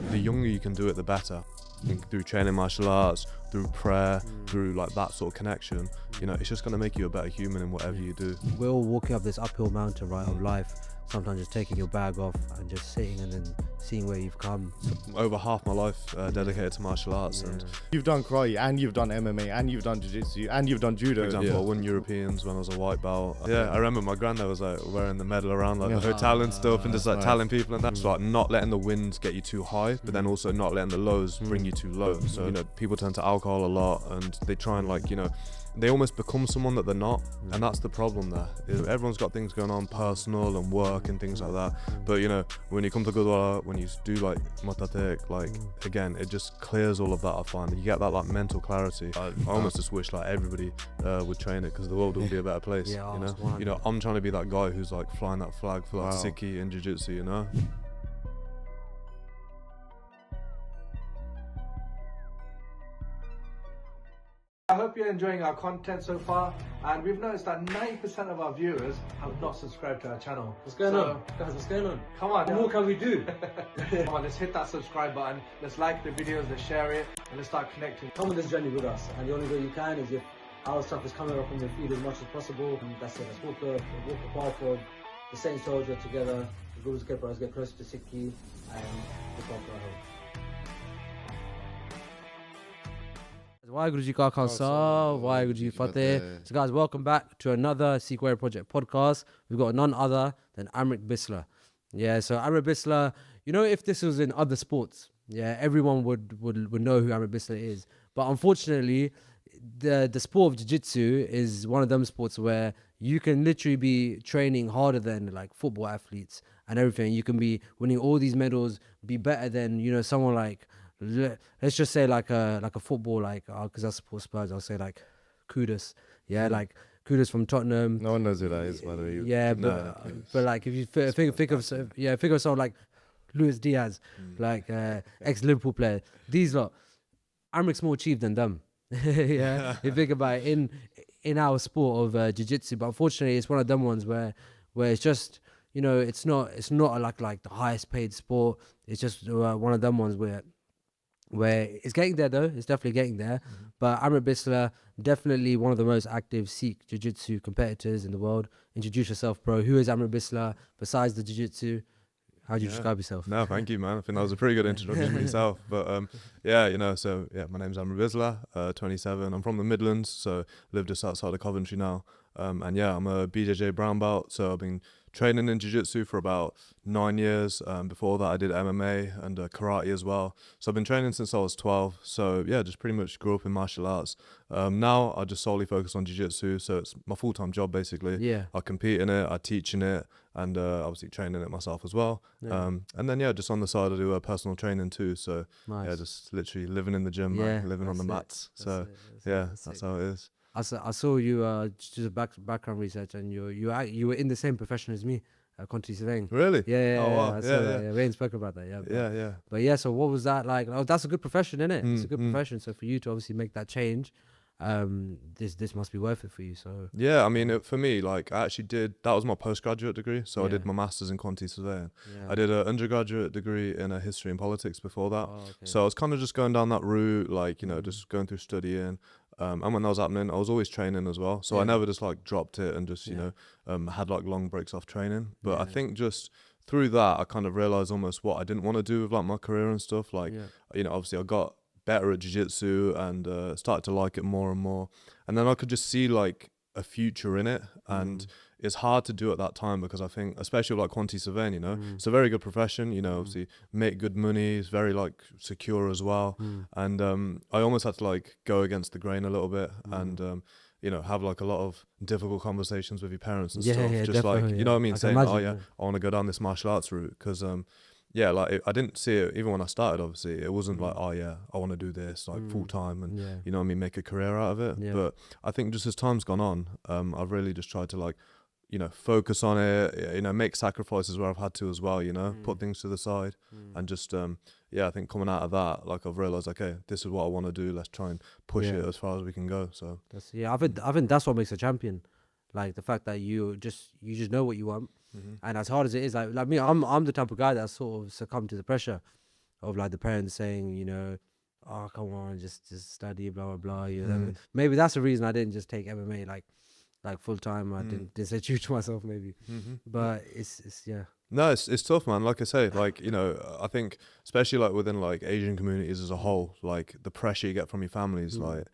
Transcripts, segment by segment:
The younger you can do it, the better. Through training martial arts, through prayer, through like that sort of connection, you know, it's just going to make you a better human in whatever you do. We're all walking up this uphill mountain, right, of life. Sometimes just taking your bag off and just sitting and then seeing where you've come. Over half my life dedicated to martial arts. And you've done karate and you've done MMA and you've done jiu-jitsu and you've done judo. for example, I won Europeans when I was a white belt. Yeah, I remember my granddad was like wearing the medal around like the hotel and stuff, and just like telling people, and that's like not letting the winds get you too high, but then also not letting the lows bring you too low. So you know, people turn to alcohol a lot and they try and like, you know, they almost become someone that they're not, and that's the problem there. Everyone's got things going on, personal and work and things like that, but you know, when you come to Gurdwara, when you do like matatek, like again, it just clears all of that. I find you get that like mental clarity. I almost just wish like everybody would train it, because the world would be a better place. Yeah, you know, you know, I'm trying to be that guy who's like flying that flag for like Sikhi and Jiu-Jitsu, you know. I hope you're enjoying our content so far, and we've noticed that 90% of our viewers have not subscribed to our channel. What's going on? Guys, what's going on? Come on, What more can we do? come on, let's hit that subscribe button, let's like the videos, let's share it, and let's start connecting. Come on this journey with us, and the only way you can is if our stuff is coming up on your feed as much as possible. And that's it. Let's walk the path of the same soldier together. The Gurus get closer to Sikhi and the path for our home. Waheguru Ji Ka Khalsa, Waheguru Ji Fateh. So guys, welcome back to another Sikh Warrior Project podcast. We've got none other than Amrick Bisla. Yeah, so Amrick Bisla, you know, if this was in other sports, yeah, everyone would know who Amrick Bisla is. But unfortunately, the sport of jiu-jitsu is one of them sports where you can literally be training harder than like football athletes and everything. You can be winning all these medals, be better than, you know, someone like, let's just say like a football, like, because I support Spurs, I'll say like Kudus, yeah, like Kudus from Tottenham. No one knows who that is, by the way. Yeah, but like if you think of someone like Luis Diaz, like ex-Liverpool player, these lot, Amrick's more achieved than them. Yeah, if you think about it in our sport of jiu-jitsu, but unfortunately it's one of them ones where it's just, you know, it's not like the highest paid sport. It's just one of them ones where it's getting there though. It's definitely getting there. But Amrick Bisla, definitely one of the most active Sikh Jiu-Jitsu competitors in the world. Introduce yourself, bro. Who is Amrick Bisla besides the Jiu-Jitsu? How do you describe yourself? No, thank you, man. I think that was a pretty good introduction to yourself. But yeah, you know, so yeah, my name's Amrick Bisla, 27. I'm from the Midlands, so live just outside of Coventry now. And yeah, I'm a BJJ brown belt, so I've been training in jiu-jitsu for about 9 years. Before that I did MMA and karate as well, so I've been training since I was 12. So yeah, just pretty much grew up in martial arts. Now I just solely focus on jiu-jitsu, so it's my full-time job basically. Yeah. I compete in it, I teach in it, and obviously training it myself as well. And then yeah, just on the side I do personal training too, so Nice. yeah, just literally living in the gym, Yeah, man, living on the that's it. mats. So yeah, that's how it is. I saw you just background research, and you were in the same profession as me, Conti Savang. Really? Yeah, Oh, wow. I saw Yeah, that. yeah. We ain't spoke about that. Yeah, Yeah. But yeah, so what was that like? Oh, that's a good profession, isn't it? It's a good profession. So for you to obviously make that change, this must be worth it for you. So Yeah, I mean, for me, like, I actually that was my postgraduate degree. So I did Yeah. my master's in quantity surveying. yeah. I did an undergraduate degree in history and politics before that. Oh, okay. So I was kind of just going down that route, like, you know, just going through studying. And when that was happening, I was always training as well. So I Yeah. never just like dropped it and just, you Yeah. know, had like long breaks off training. But I Yeah. think just through that, I kind of realized almost what I didn't want to do with like my career and stuff. Like, Yeah. you know, obviously I got better at jiu-jitsu and started to like it more and more. And then I could just see like a future in it. And it's hard to do at that time, because I think, especially with, like quantity surveying, you know, it's a very good profession, you know, obviously make good money, it's very like secure as well. And I almost had to like go against the grain a little bit and you know, have like a lot of difficult conversations with your parents and Yeah, stuff. yeah, Just like, definitely, you know what I mean? I can Saying, imagine, oh yeah, yeah. I want to go down this martial arts route. Because yeah, like I didn't see it, even when I started, obviously, it wasn't like, oh yeah, I want to do this like full time and, Yeah. you know what I mean, make a career out of it. Yeah. But I think just as time's gone on, I've really just tried to like, you know, focus on it, you know, make sacrifices where I've had to as well, you know, put things to the side and just, yeah, I think coming out of that, like I've realized, okay, this is what I want to do. Let's try and push Yeah. it as far as we can go. So I think that's what makes a champion. Like the fact that you just know what you want, and as hard as it is, like me, I'm the type of guy that sort of succumbed to the pressure. of like the parents saying, you know, oh come on, just study, blah blah blah. You know, Mm. maybe that's the reason I didn't just take MMA like full time. I Mm. didn't stay true to myself maybe. Mm-hmm. But it's yeah. No, it's tough, man. Like I say, like, you know, I think especially like within like Asian communities as a whole, like the pressure you get from your families, like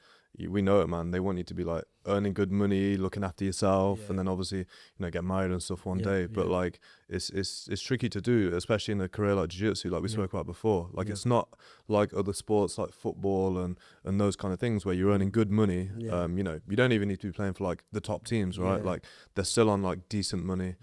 we know it, man. They want you to be like earning good money, looking after yourself, and then obviously, you know, get married and stuff one day. But like it's tricky to do, especially in a career like jiu-jitsu, like we spoke about before. Like it's not like other sports like football and those kind of things where you're earning good money. You know, you don't even need to be playing for like the top teams, right? Like they're still on like decent money.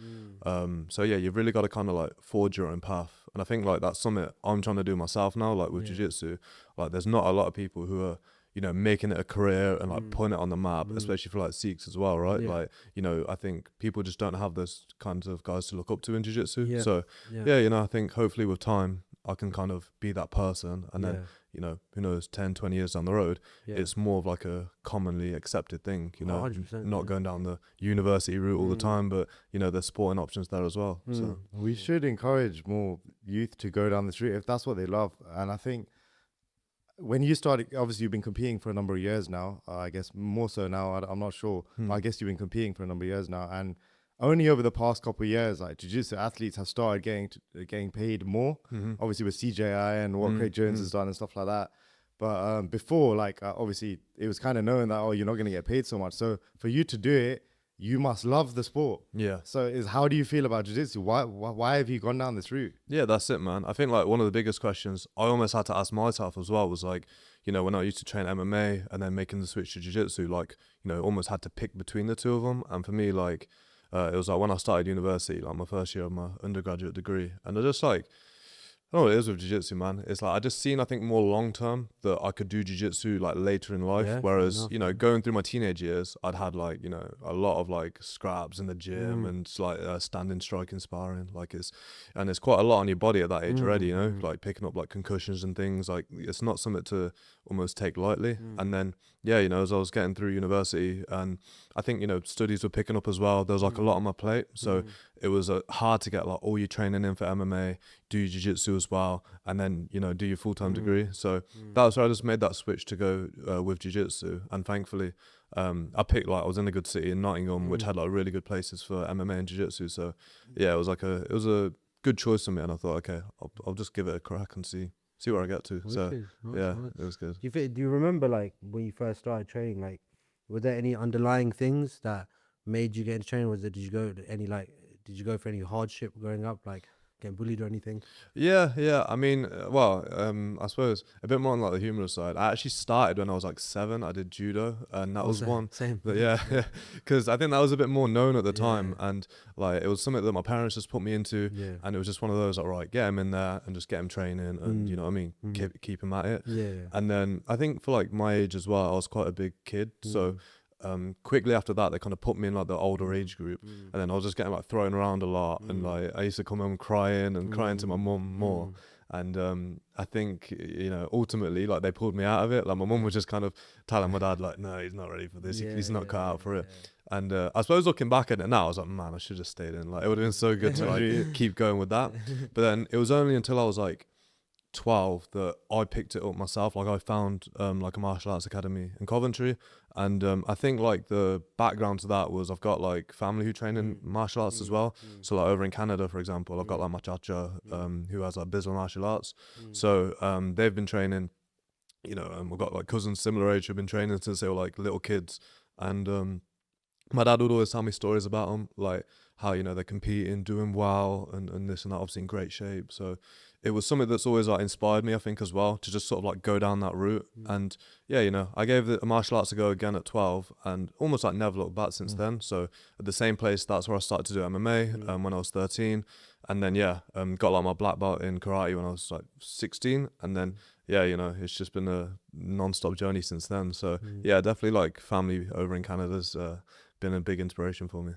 So yeah, you've really got to kind of like forge your own path. And I think like that's something I'm trying to do myself now, like with jiu-jitsu. Like there's not a lot of people who are, you know, making it a career and like putting it on the map, especially for like Sikhs as well, right? Like, you know, I think people just don't have those kinds of guys to look up to in jiu-jitsu. So yeah, you know, I think hopefully with time I can kind of be that person, and then, you know, who knows, 10, 20 years down the road, it's more of like a commonly accepted thing, you know, 100%, not going down the university route all the time, but, you know, there's sporting options there as well. So we should encourage more youth to go down this route if that's what they love. And I think when you started, obviously you've been competing for a number of years now, I guess more so now, I'm not sure. But I guess you've been competing for a number of years now, and only over the past couple of years, like jiu-jitsu athletes have started getting paid more, obviously with CJI and what Craig Jones has done and stuff like that. But before, like obviously it was kind of known that, oh, you're not going to get paid so much. So for you to do it, you must love the sport. Yeah. So how do you feel about jiu-jitsu? Why have you gone down this route? Yeah, that's it, man. I think like one of the biggest questions I almost had to ask myself as well was like, you know, when I used to train MMA and then making the switch to jiu-jitsu, like, you know, almost had to pick between the two of them. And for me, like, it was like when I started university, like my first year of my undergraduate degree, and I just like, I don't know what it is with jiu-jitsu, man. It's like I just seen, I think, more long term that I could do jiu-jitsu like later in life. Whereas, you know, going through my teenage years, I'd had like, you know, a lot of like scraps in the gym and like standing, striking, sparring. Like it's quite a lot on your body at that age already, you know, like picking up like concussions and things. Like it's not something to almost take lightly. And then, yeah, you know, as I was getting through university, and I think, you know, studies were picking up as well. There was like a lot on my plate. So it was hard to get like all your training in for MMA, do your jiu-jitsu as well, and then, you know, do your full-time degree. So that's why I just made that switch to go with jiu-jitsu. And thankfully, I picked like, I was in a good city in Nottingham, which had like really good places for MMA and jiu-jitsu. So yeah, it was a good choice for me. And I thought, okay, I'll just give it a crack and see where I get to. So yeah, it was good. Do you remember like when you first started training, like were there any underlying things that made you get into training? Did you go for any hardship growing up, like getting bullied or anything? Yeah. I mean, well, I suppose a bit more on like the humorous side. I actually started when I was like 7. I did judo, and that was one. Same. But yeah, because I think that was a bit more known at the time, and like it was something that my parents just put me into, and it was just one of those like, right, get him in there and just get him training, and you know what I mean, keep him at it. And then I think for like my age as well, I was quite a big kid, so. Quickly after that, they kind of put me in like the older age group, and then I was just getting like thrown around a lot, and like I used to come home crying to my mum more. And I think, you know, ultimately like they pulled me out of it. Like my mum was just kind of telling my dad like, no, he's not ready for this. He's not cut out for it. And I suppose looking back at it now, I was like, man, I should have stayed in. Like it would have been so good to like keep going with that. But then it was only until I was like 12 that I picked it up myself. Like I found like a martial arts academy in Coventry, and I think like the background to that was I've got like family who train in martial arts as well. So like over in Canada, for example, I've got like my chacha who has like Bisla martial arts. So they've been training, you know, and we've got like cousins similar age who've been training since they were like little kids. And my dad would always tell me stories about them, like how, you know, they're competing, doing well, and this and that, obviously in great shape. So it was something that's always like inspired me, I think, as well, to just sort of like go down that route. And yeah, you know, I gave the martial arts a go again at 12, and almost like never looked back since then. So at the same place, that's where I started to do MMA when I was 13. And then got like my black belt in karate when I was like 16. And then yeah, you know, it's just been a non-stop journey since then. So yeah, definitely like family over in Canada's been a big inspiration for me.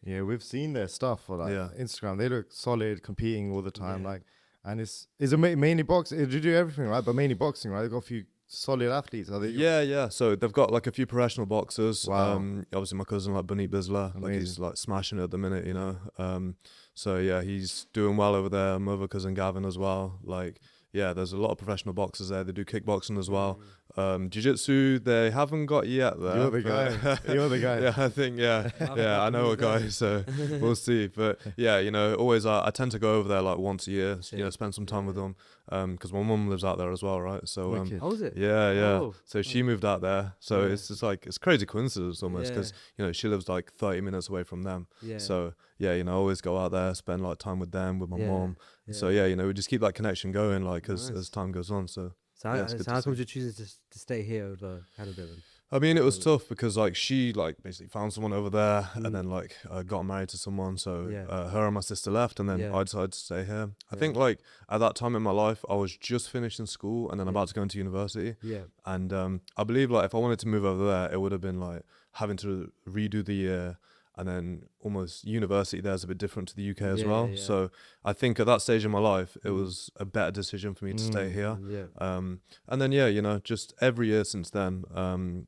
Yeah, we've seen their stuff on like Instagram. They look solid, competing all the time. Like, and it's mainly boxing. They do everything, right? But mainly boxing, right? They've got a few solid athletes. Are they? Yeah. So they've got like a few professional boxers. Wow. Obviously my cousin like Amrick Bisla, like he's like smashing it at the minute, you know. So yeah, he's doing well over there. My other cousin Gavin as well. Like yeah, there's a lot of professional boxers there. They do kickboxing as well. Jiu-Jitsu, they haven't got yet there. You're the guy. You're the guy. Yeah, I think, yeah, I know a guy, so we'll see. But yeah, you know, always I tend to go over there like once a year, you know, spend some time with them, because my mum lives out there as well, right? So Oh, is it? yeah. Oh. So she moved out there, so it's just like it's crazy coincidence almost, because you know she lives like 30 minutes away from them. Yeah. So yeah, you know, I always go out there, spend like time with them, with my mum. Yeah. So yeah, you know, we just keep that connection going, like as time goes on. So So how come you're choosing to stay here over Canada then? I mean, it was tough because like she like basically found someone over there, and then like got married to someone. So her and my sister left, and then I decided to stay here. I think like at that time in my life, I was just finishing school and then about to go into university. Yeah. And I believe like if I wanted to move over there, it would have been like having to redo the year. And then almost university there's a bit different to the UK as well. Yeah. So I think at that stage in my life, it was a better decision for me to stay here. Yeah. And then, yeah, you know, just every year since then,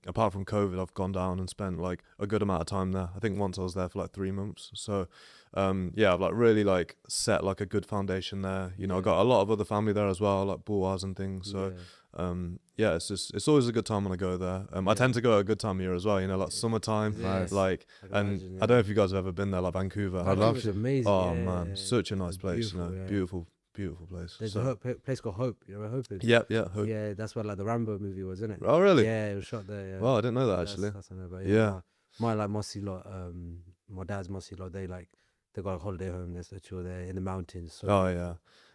apart from COVID, I've gone down and spent like a good amount of time there. I think once I was there for like 3 months. So, yeah, I've like really like set like a good foundation there. You know, I got a lot of other family there as well, like Bulwars and things. So, yeah, it's always a good time when I go there. I tend to go at a good time of year as well, you know, like summertime, like, and I don't know if you guys have ever been there, like Vancouver. I'd love to. Amazing. Oh man, such a nice place, you know, beautiful place. There's a place called Hope. You know where Hope is? Yeah, Hope. Yeah, that's where like the Rambo movie was, isn't it? Oh really? Yeah, it was shot there. Yeah. Well, I didn't know that actually. That's what I know about, Yeah. My like Mossy lot, my dad's Mossy lot. They got a holiday home. They're so chill there in the mountains. So. Oh yeah.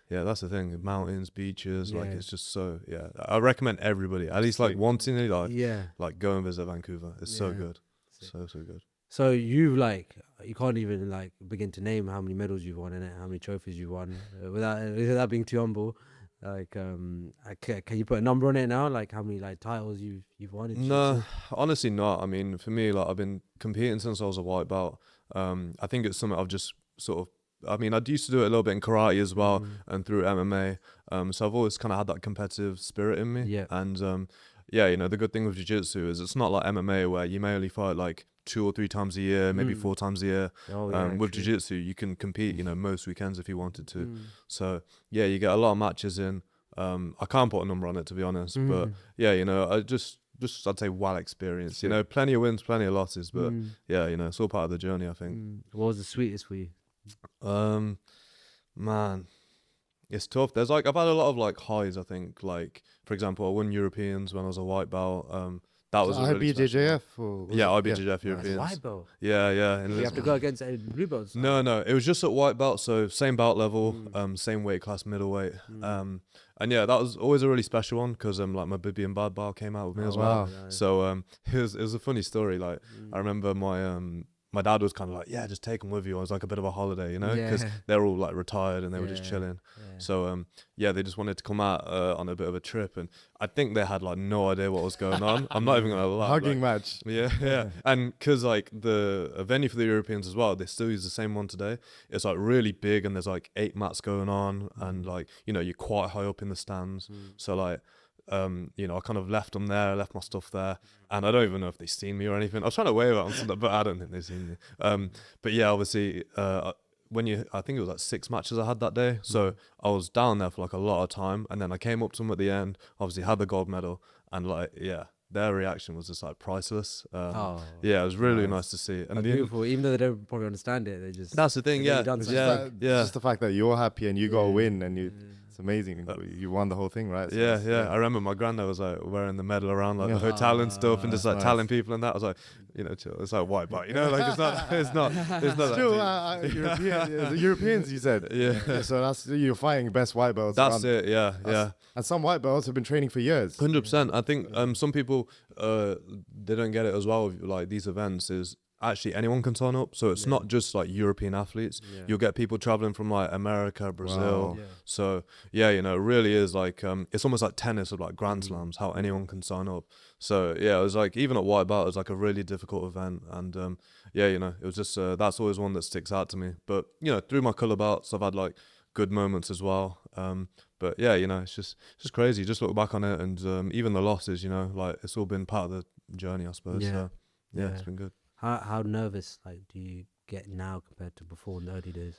Yeah, that's the thing. Mountains, beaches, like it's just so. Yeah, I recommend everybody at least like wanting to like go and visit Vancouver. It's so good, so good. So you can't even like begin to name how many medals you've won in it, how many trophies you've won, without being too humble. Like, can you put a number on it now? Like how many like titles you've won? No, honestly not. I mean, for me, like I've been competing since I was a white belt. I think it's something I've just sort of. I mean, I used to do it a little bit in karate as well, and through MMA. So I've always kind of had that competitive spirit in me. Yeah. And yeah, you know, the good thing with jiu-jitsu is it's not like MMA where you may only fight like 2 or 3 times a year, maybe 4 times a year. With jiu-jitsu, you can compete, you know, most weekends if you wanted to. So yeah, you get a lot of matches in. I can't put a number on it, to be honest, but yeah, you know, I just I'd say well experienced. You know, plenty of wins, plenty of losses, but yeah, you know, it's all part of the journey, I think. What was the sweetest for you? Man, it's tough. There's like I've had a lot of like highs. I think like for example, I won Europeans when I was a white belt. That was a really IBJJF or yeah, IBJJF Europeans. White belt. Yeah. You have to go against blue belts. No, it was just at white belt, so same belt level, same weight class, middleweight. And yeah, that was always a really special one because like my Bibi and Bad Bar came out with me as well. Wow. So it was a funny story. Like I remember my dad was kind of like, yeah, just take them with you. It was like a bit of a holiday, you know, because they're all like retired and they were just chilling. So yeah, they just wanted to come out on a bit of a trip, and I think they had like no idea what was going on. I'm not even gonna lie. Hugging match. Yeah. And because like the venue for the Europeans as well, they still use the same one today. It's like really big, and there's like 8 mats going on, and like, you know, you're quite high up in the stands. So like, you know, I kind of left them there, left my stuff there, and I don't even know if they've seen me or anything. I was trying to wave at them, something, but I don't think they've seen me. But yeah, obviously, I think it was like 6 matches I had that day, so I was down there for like a lot of time, and then I came up to them at the end, obviously had the gold medal, and like, yeah, their reaction was just like priceless. Yeah, it was really nice to see. And beautiful, even though they don't probably understand it, they just. That's the thing, yeah. Just the fact that you're happy and you got a win and you. It's amazing. You won the whole thing, right? So yeah. I remember my granddad was like wearing the medal around like the hotel and stuff, and just like telling people and that. I was like, you know, chill. It's like white belt, you know, like it's not. Still, Europeans, you said. Yeah. So that's you're fighting best white belts. That's it. Yeah. And some white belts have been training for years. 100%. I think some people they don't get it as well. With, like these events is. Actually, anyone can sign up, so it's not just like European athletes. You'll get people traveling from like America, Brazil. Wow. So yeah, you know, it really is like it's almost like tennis or like Grand Slams, how anyone can sign up. So yeah, it was like even at white belt, it was like a really difficult event, and yeah, you know, it was just that's always one that sticks out to me. But you know, through my color belts, I've had like good moments as well. But yeah, you know, it's just crazy. Just look back on it, and even the losses, you know, like it's all been part of the journey, I suppose. So yeah, it's been good. How nervous like do you get now compared to before in the early days?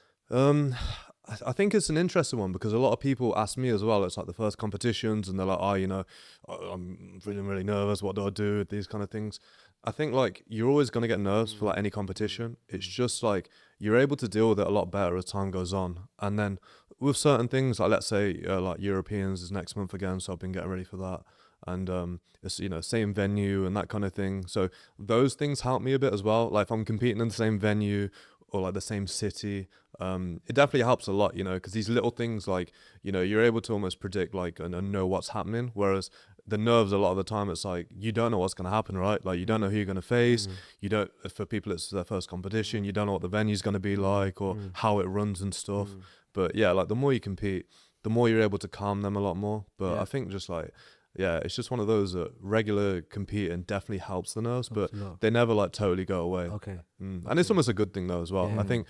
I think it's an interesting one because a lot of people ask me as well. It's like the first competitions and they're like, I'm really, really nervous. What do I do? These kind of things. I think like you're always going to get nerves for like any competition. It's just like you're able to deal with it a lot better as time goes on. And then with certain things, like let's say like Europeans is next month again. So I've been getting ready for that. And it's, same venue and that kind of thing. So those things help me a bit as well. Like if I'm competing in the same venue or like the same city, it definitely helps a lot, because these little things like, you're able to almost predict like and know what's happening. Whereas the nerves a lot of the time, it's like, you don't know what's going to happen, right? Like you don't know who you're going to face. You don't, for people, it's their first competition. You don't know what the venue's going to be like or how it runs and stuff. But yeah, like the more you compete, the more you're able to calm them a lot more. But I think just like, yeah, it's just one of those that regular competing definitely helps the nerves, but they never like totally go away. Okay. And it's almost a good thing though as well. I think,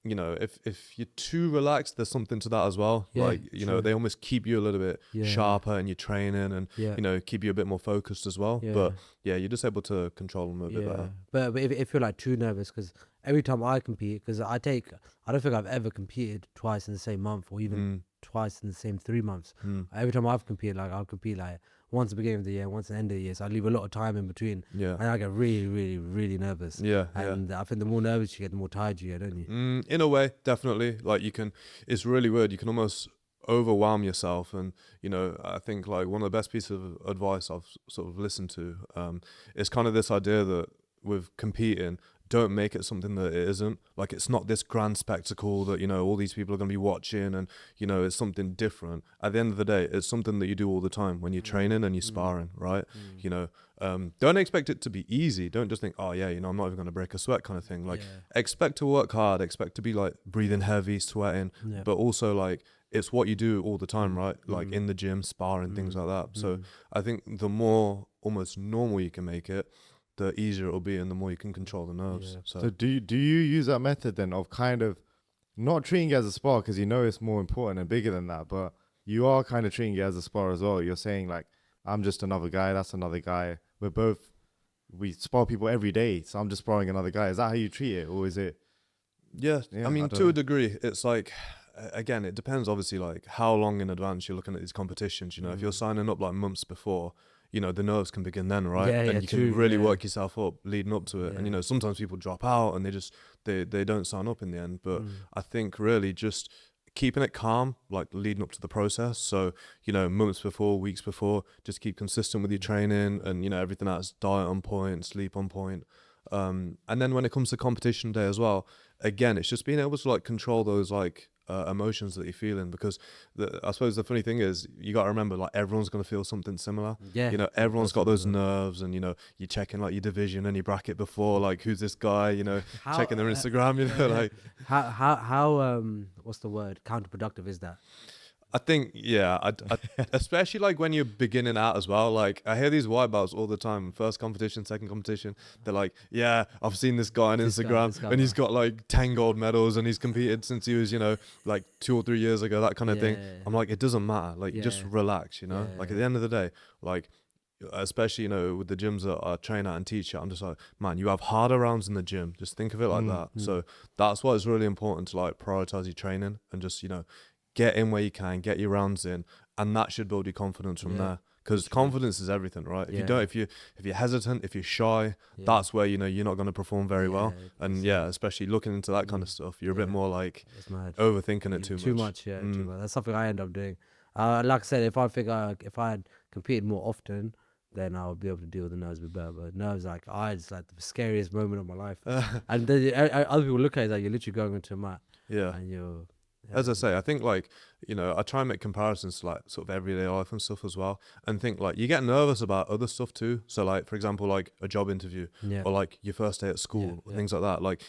if you're too relaxed, there's something to that as well. Yeah, like, they almost keep you a little bit sharper in your training and, keep you a bit more focused as well. Yeah. But yeah, you're just able to control them a bit better. But if you're like too nervous, because every time I compete, because I don't think I've ever competed twice in the same month or even twice in the same 3 months. Every time I've competed, like I'll compete like once at the beginning of the year, once at the end of the year. So I leave a lot of time in between. Yeah. And I get really, really, really nervous. Yeah. And I think the more nervous you get, the more tired you get, don't you? In a way, definitely. Like it's really weird. You can almost overwhelm yourself. And, I think like one of the best pieces of advice I've sort of listened to is kind of this idea that with competing, don't make it something that it isn't. Like it's not this grand spectacle that, all these people are going to be watching and, it's something different. At the end of the day, it's something that you do all the time when you're training and you're sparring, right? Don't expect it to be easy. Don't just think, oh yeah, I'm not even going to break a sweat kind of thing. Like expect to work hard, expect to be like breathing heavy, sweating, but also like it's what you do all the time, right? Like in the gym, sparring, things like that. So I think the more almost normal you can make it, the easier it'll be and the more you can control the nerves. So do you use that method then of kind of not treating it as a spar because it's more important and bigger than that, but you are kind of treating it as a spar as well? You're saying like, I'm just another guy, that's another guy. We spar people every day, so I'm just sparring another guy. Is that how you treat it, or is it? Yeah, I mean, to a degree, it's like, again, it depends obviously like how long in advance you're looking at these competitions. If you're signing up like months before, the nerves can begin then, right? And you can really work yourself up leading up to it. And sometimes people drop out and they don't sign up in the end. But I think really just keeping it calm, like leading up to the process. So, months before, weeks before, just keep consistent with your training and, everything else, diet on point, sleep on point. And then when it comes to competition day as well, again, it's just being able to like control those like emotions that you're feeling, because I suppose the funny thing is you got to remember like everyone's going to feel something similar. Everyone's got those nerves, and you're checking like your division and your bracket before, like who's this guy, checking their Instagram, like how what's the word, counterproductive is that? I think, I especially like when you're beginning out as well. Like I hear these white belts all the time. First competition, second competition. They're like, yeah, I've seen this guy on Instagram and he's got like 10 gold medals and he's competed since he was, like 2 or 3 years ago, that kind of thing. I'm like, it doesn't matter. Like just relax, Like at the end of the day, like especially, with the gyms that I train at and teach at, I'm just like, man, you have harder rounds in the gym. Just think of it like that. So that's why it's really important to like prioritize your training and just, get in where you can, get your rounds in, and that should build your confidence from there. Because confidence is everything, right? If you don't, if you're hesitant, if you're shy, that's where you're not going to perform very well. And especially looking into that kind of stuff, you're a bit more like overthinking it too much. Too much. That's something I end up doing. Like I said, if I had competed more often, then I would be able to deal with the nerves a bit better. But nerves, like it's like the scariest moment of my life. And then, other people look at it like you're literally going into a mat. And you're. As I say, I think like, I try and make comparisons to like sort of everyday life and stuff as well, and think like you get nervous about other stuff too. So like, for example, like a job interview or like your first day at school, things like that. Like,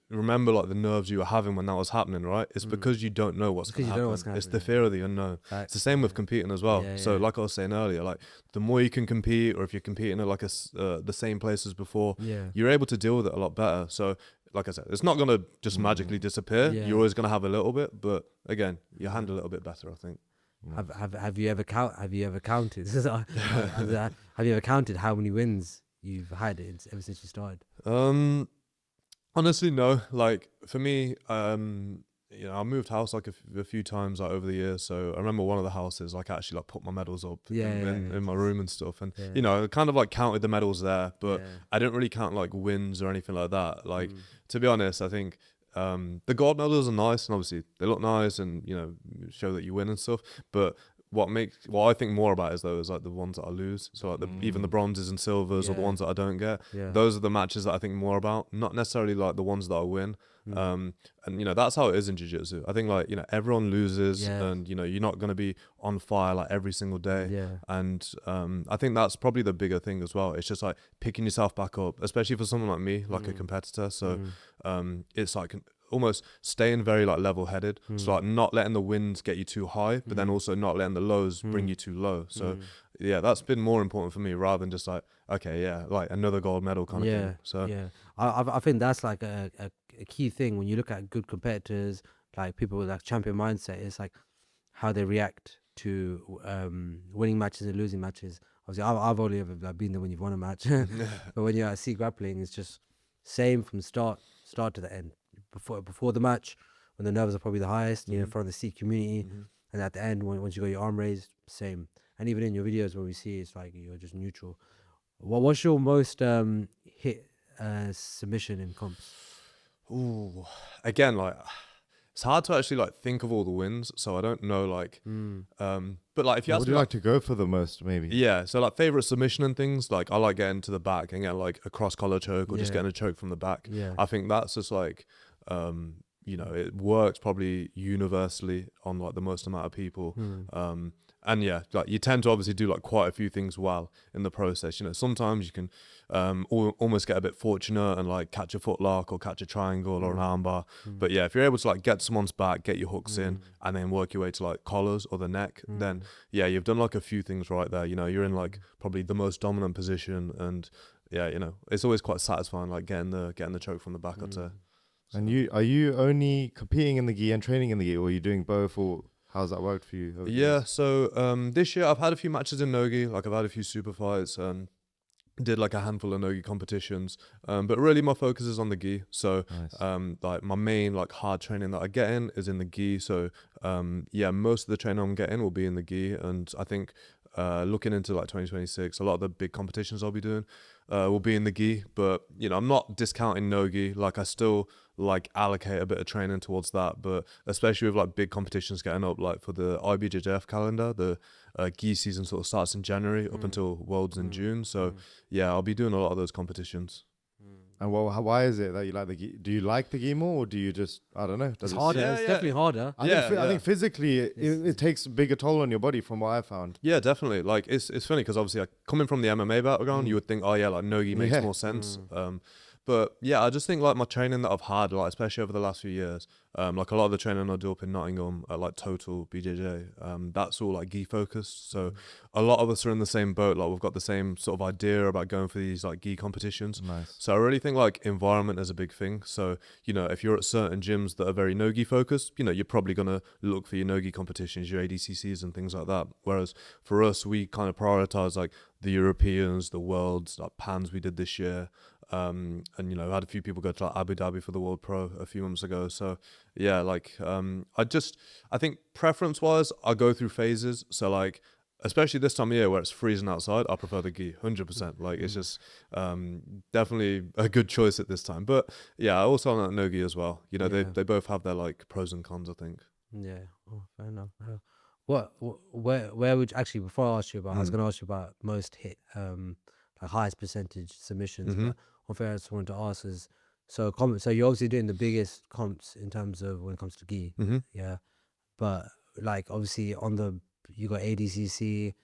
remember like the nerves you were having when that was happening, right? It's because you don't know what's going to happen. It's the fear of the unknown. It's the same with competing as well. So like I was saying earlier, like the more you can compete, or if you're competing at like the same place as before, you're able to deal with it a lot better. So like I said, it's not going to just magically disappear. You're always going to have a little bit, but again, you handle a little bit better, I think. Have you ever counted? Have you ever counted how many wins you've had ever since you started? Honestly, no. Like for me, I moved house like a few times like over the years. So I remember one of the houses, like I actually like put my medals up in my room and stuff. And I kind of like counted the medals there, but I didn't really count like wins or anything like that. Like to be honest, I think the gold medals are nice and obviously they look nice and show that you win and stuff. But what I think more about is like the ones that I lose. So like even the bronzes and silvers or the ones that I don't get. Those are the matches that I think more about, not necessarily like the ones that I win. And that's how it is in jiu-jitsu. I think like everyone loses and you're not going to be on fire like every single day. And I think that's probably the bigger thing as well. It's just like picking yourself back up, especially for someone like me, like a competitor. So it's like almost staying very like level-headed. So like not letting the wins get you too high, but then also not letting the lows bring you too low. So that's been more important for me rather than just like, okay, like another gold medal kind of thing. So I think that's like a key thing when you look at good competitors, like people with like champion mindset. It's like how they react to winning matches and losing matches. Obviously, I've only ever like, been there when you've won a match, but when you're at Sikh grappling, it's just same from start to the end. Before the match, when the nerves are probably the highest, in front of the Sikh community, and at the end, once you got your arm raised, same. And even in your videos where we see it's like you're just neutral. What's your most hit submission in comps? Ooh, again, like it's hard to actually like think of all the wins, so I don't know like but like if you ask would me you like to go for the most maybe? so like favorite submission and things, like I like getting to the back and getting like a cross collar choke or just getting a choke from the back. I think that's just like it works probably universally on like the most amount of people. And like you tend to obviously do like quite a few things well in the process. Sometimes you can almost get a bit fortunate and like catch a footlock or catch a triangle or an armbar. But if you're able to like get someone's back, get your hooks in, and then work your way to like collars or the neck, then you've done like a few things right there. You're in like probably the most dominant position, and it's always quite satisfying like getting the choke from the back. I'd say. And are you only competing in the gi and training in the gi, or are you doing both, or how's that worked for you? So this year I've had a few matches in no-gi, like I've had a few super fights and did like a handful of no-gi competitions, but really my focus is on the gi. So like my main like hard training that I get in is in the gi. So most of the training I'm getting will be in the gi, and I think looking into like 2026, a lot of the big competitions I'll be doing will be in the gi. But I'm not discounting no-gi. Like I still like allocate a bit of training towards that, but especially with like big competitions getting up, like for the IBJJF calendar, the gi season sort of starts in January up until Worlds in June. So I'll be doing a lot of those competitions. And why is it that you like the gi? Do you like the gi more, or do you just, I don't know? It's harder. It's definitely harder. I think physically it takes a bigger toll on your body from what I found. Yeah, definitely. Like it's funny because obviously like, coming from the MMA background, you would think, like no-gi makes more sense. But I just think like my training that I've had, like especially over the last few years, like a lot of the training I do up in Nottingham at like Total BJJ, that's all like gi focused. So a lot of us are in the same boat. Like we've got the same sort of idea about going for these like gi competitions. Nice. So I really think like environment is a big thing. So if you're at certain gyms that are very no-gi focused, you're probably gonna look for your no-gi competitions, your ADCCs and things like that. Whereas for us, we kind of prioritize like the Europeans, the worlds, like Pans we did this year. And I had a few people go to like Abu Dhabi for the World Pro a few months ago. So I think preference wise I go through phases. So like especially this time of year where it's freezing outside, I prefer the gi 100%. Like it's just definitely a good choice at this time. But I also like no-gi as well. They both have their like pros and cons, I think. Fair enough. Where would you, actually, before I ask you about, I was going to ask you about most hit like highest percentage submissions, but one thing I just wanted to ask is, so you're obviously doing the biggest comps in terms of when it comes to gi, but like obviously you got ADCC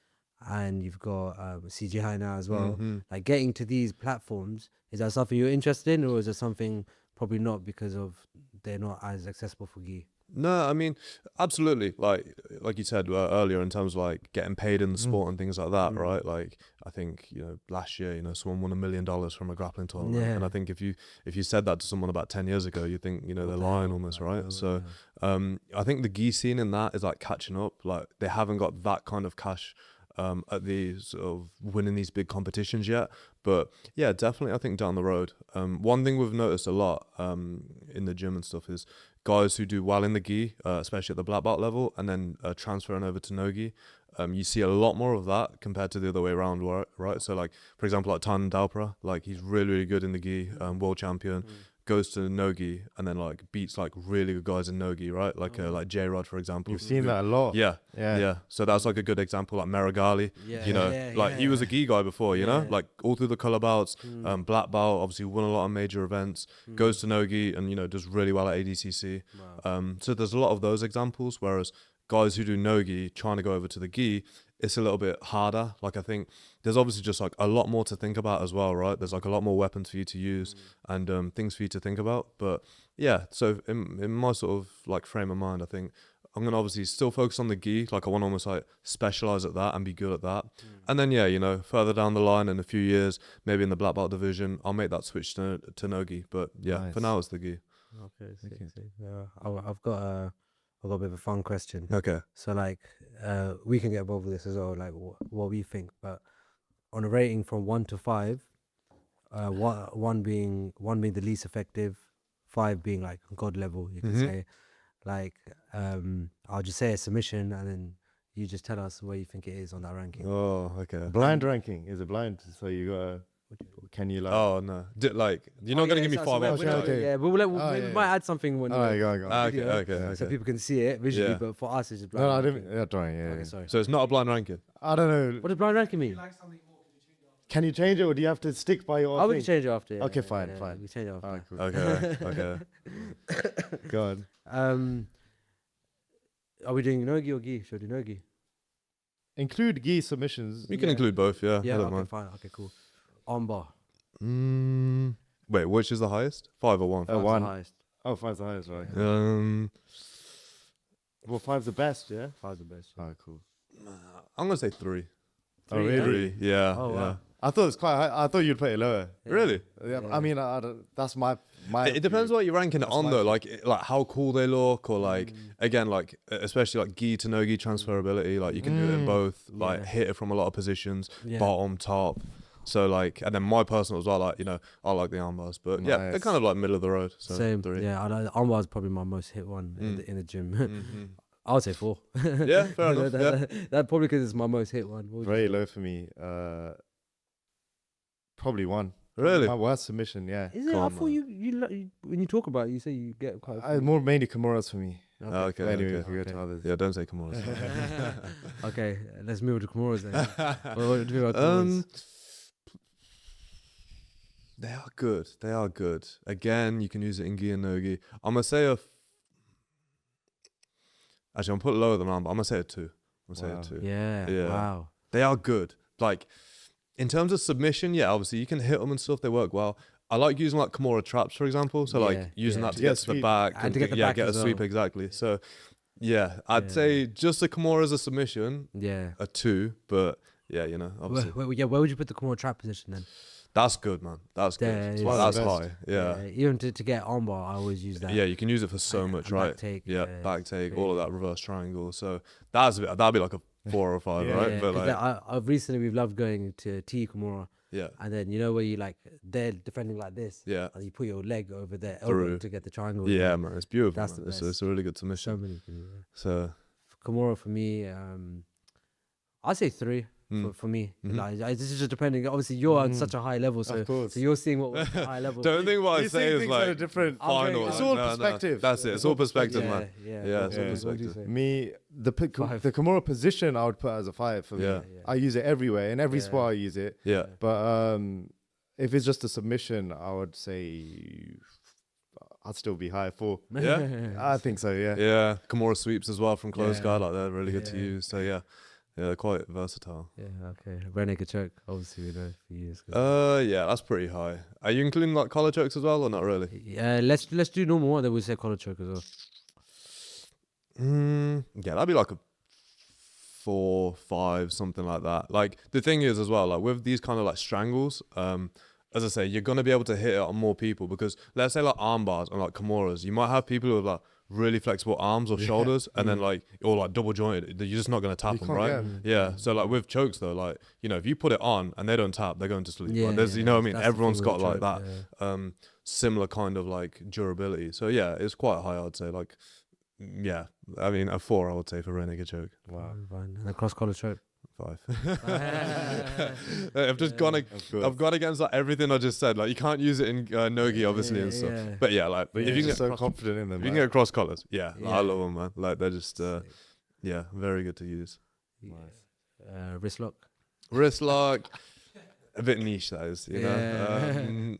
and you've got CGI now as well. Like getting to these platforms, is that something you're interested in, or is it something probably not because of they're not as accessible for gi? No, I mean, absolutely. Like you said earlier, in terms of like getting paid in the sport and things like that, right? Like I think last year, someone won $1 million from a grappling tournament, and I think if you said that to someone about 10 years ago, you think they're lying almost, right? So I think the gi scene in that is like catching up. Like they haven't got that kind of cash at the sort of winning these big competitions yet. But yeah, definitely I think down the road. One thing we've noticed a lot in the gym and stuff is guys who do well in the gi, especially at the black belt level, and then transferring over to no gi. You see a lot more of that compared to the other way around, right? So like, for example, like Tan Dalpra, like he's really, really good in the gi, world champion, goes to no-gi and then like beats like really good guys in no-gi, right? Like J-Rod, for example. You've seen that a lot. Yeah. So that's like a good example, like Meragali, he was a gi guy before, you know, like all through the color belts, black belt, obviously won a lot of major events, goes to no-gi and, you know, does really well at ADCC. Wow. So there's a lot of those examples, whereas guys who do no-gi trying to go over to the gi, it's a little bit harder. Like I think there's obviously just like a lot more to think about as well, right? There's like a lot more weapons for you to use and things for you to think about. But yeah, so in my sort of like frame of mind, I think I'm gonna obviously still focus on the gi. Like I want to almost like specialize at that and be good at that. And then yeah, you know, further down the line in a few years, maybe in the black belt division, I'll make that switch to no-gi. But yeah, for now it's the gi. Okay. I've got a bit of a fun question. Okay. So like, we can get involved with this as well, like what we think. But on a rating from 1 to 5, one being the least effective, 5 being like God level, you can say. Like, I'll just say a submission, and then you just tell us where you think it is on that ranking. Oh, okay. Blind ranking, is it blind? So you got. Can you like? Oh no! Like you're not gonna give me 5 out. Okay. Yeah, but we might add something when. Go on. Okay. So people can see it visually, Yeah. but for us it's just blind. No, I ranking. didn't. Yeah, don't. Yeah. Okay, sorry. So it's not a blind ranking. I don't know. What does blind ranking mean? Can you change it, or do you have to stick by your? Oh, we thing? can change it after. Okay, fine. We can change it after. Alright, cool. Okay. Go on. Are we doing no-gi or gi? Should we do no-gi? Include gi submissions. You can include both. Yeah. Yeah. I don't Okay. mind. Fine. Okay. Cool. Armbar. Wait, which is the highest? 5 or 1? That's the 1. highest. Oh, 5's the highest, right? Well, 5's the best, yeah. 5's the best. Oh, cool. I'm gonna say 3. Oh, really? 3. Yeah. Oh, yeah. wow. I thought it was quite high. I thought you'd put it lower. Really? Yeah. I mean, I don't, that's my. It depends what you're ranking it on my though, view. like how cool they look, or like again, like especially like gi to no gi transferability. Like you can do it in both, like hit it from a lot of positions, bottom, top. So like, and then my personal as well, like, you know, I like the arm bars, but yeah, they're kind of like middle of the road. So Same. 3. Yeah, I know arm bar is probably my most hit one in the gym. I would say 4. Yeah, fair enough. That probably because it's my most hit one. What would very you say? low for me. Probably 1. Really? My worst submission, yeah. Is it? Come I on, thought you when you talk about it, you say you get quite. A few. More mainly Kimuras for me. Okay. Anyway, Okay. if we go to others. Yeah, don't say Kimura. Okay, let's move to Kimuras then. What do you about Kimuras? They are good. They are good. Again, you can use it in gi and no gi. I'm gonna say actually, I'm put lower than arm, but I'm gonna say a 2. I'm gonna say a 2. Yeah. Wow. They are good. Like, in terms of submission, yeah, obviously you can hit them and stuff. They work well. I like using like Kimura traps, for example. So like using that to get to the back and to get the back get a as sweep well. exactly. So yeah, I'd say just the Kimura as a submission, Yeah. a 2. But yeah, you know, obviously Where would you put the Kimura trap position then? that's good, man. That's good. Yeah, it's That's the best. high. Yeah. Even to get armbar, I always use that. Yeah, you can use it for so much, and right? back take, yeah, yeah, back take, crazy. all of that reverse triangle. So that'd be like a 4 or 5, Yeah. right? Yeah, But 'cause like, I've recently we've loved going to T Kimura, yeah, and then you know where you like they're defending like this, yeah, and you put your leg over their Through. elbow to get the triangle. yeah, man, it's beautiful. That's Man. the It's best. a really good So submission. many things. Yeah. So Kimura for me, I'll say 3 for me. Mhm. Like, this is just depending. Obviously, you're on such a high level, so Of course. you're seeing what was high level. don't think what I These say is things like are different. final. It's like, all no, perspective. That's it. It's all perspective, man. Yeah, Yeah, it's all What would you perspective. say? Me, the Five. the Kimura position I would put as a 5 for Yeah. me. I use it everywhere. In every Yeah. spot I use it. Yeah, But if it's just a submission, I would say I'd still be high 4. Yeah? I think so, yeah. yeah. Kimura sweeps as well from close Yeah. guard, like they're really good to Yeah. use. So yeah, they're quite versatile. Yeah, okay. Renegade choke, obviously we know for years. ago. Yeah, that's pretty high. Are you including like collar chokes as well, or not really? Yeah, let's do normal one. Then we'll say collar choke as well. Yeah, that'd be like a 4, 5, something like that. Like the thing is as well, like with these kind of like strangles, as I say, you're gonna be able to hit it on more people because let's say like arm bars and like Kimuras, you might have people who are like really flexible arms or shoulders, and then like or like double jointed, you're just not gonna tap them, right? Yeah. So like with chokes though, like if you put it on and they don't tap, they're going to sleep. Yeah, Like, there's yeah, what I mean. that's the Everyone's thing got with like choke, that similar kind of like durability. So yeah, it's quite high, I'd say. Like yeah, I mean a 4 I would say for renegade choke. Wow. Fine. And a cross collar choke. 5. I've just gone against like everything I just said. Like you can't use it in nogi obviously and stuff. Yeah. But yeah, like But if you can get so confident in them. if you can get cross collars, yeah, Yeah. I love them, man. Like they're just yeah, very good to use. Wrist lock. Wrist lock, a bit niche that is, you know.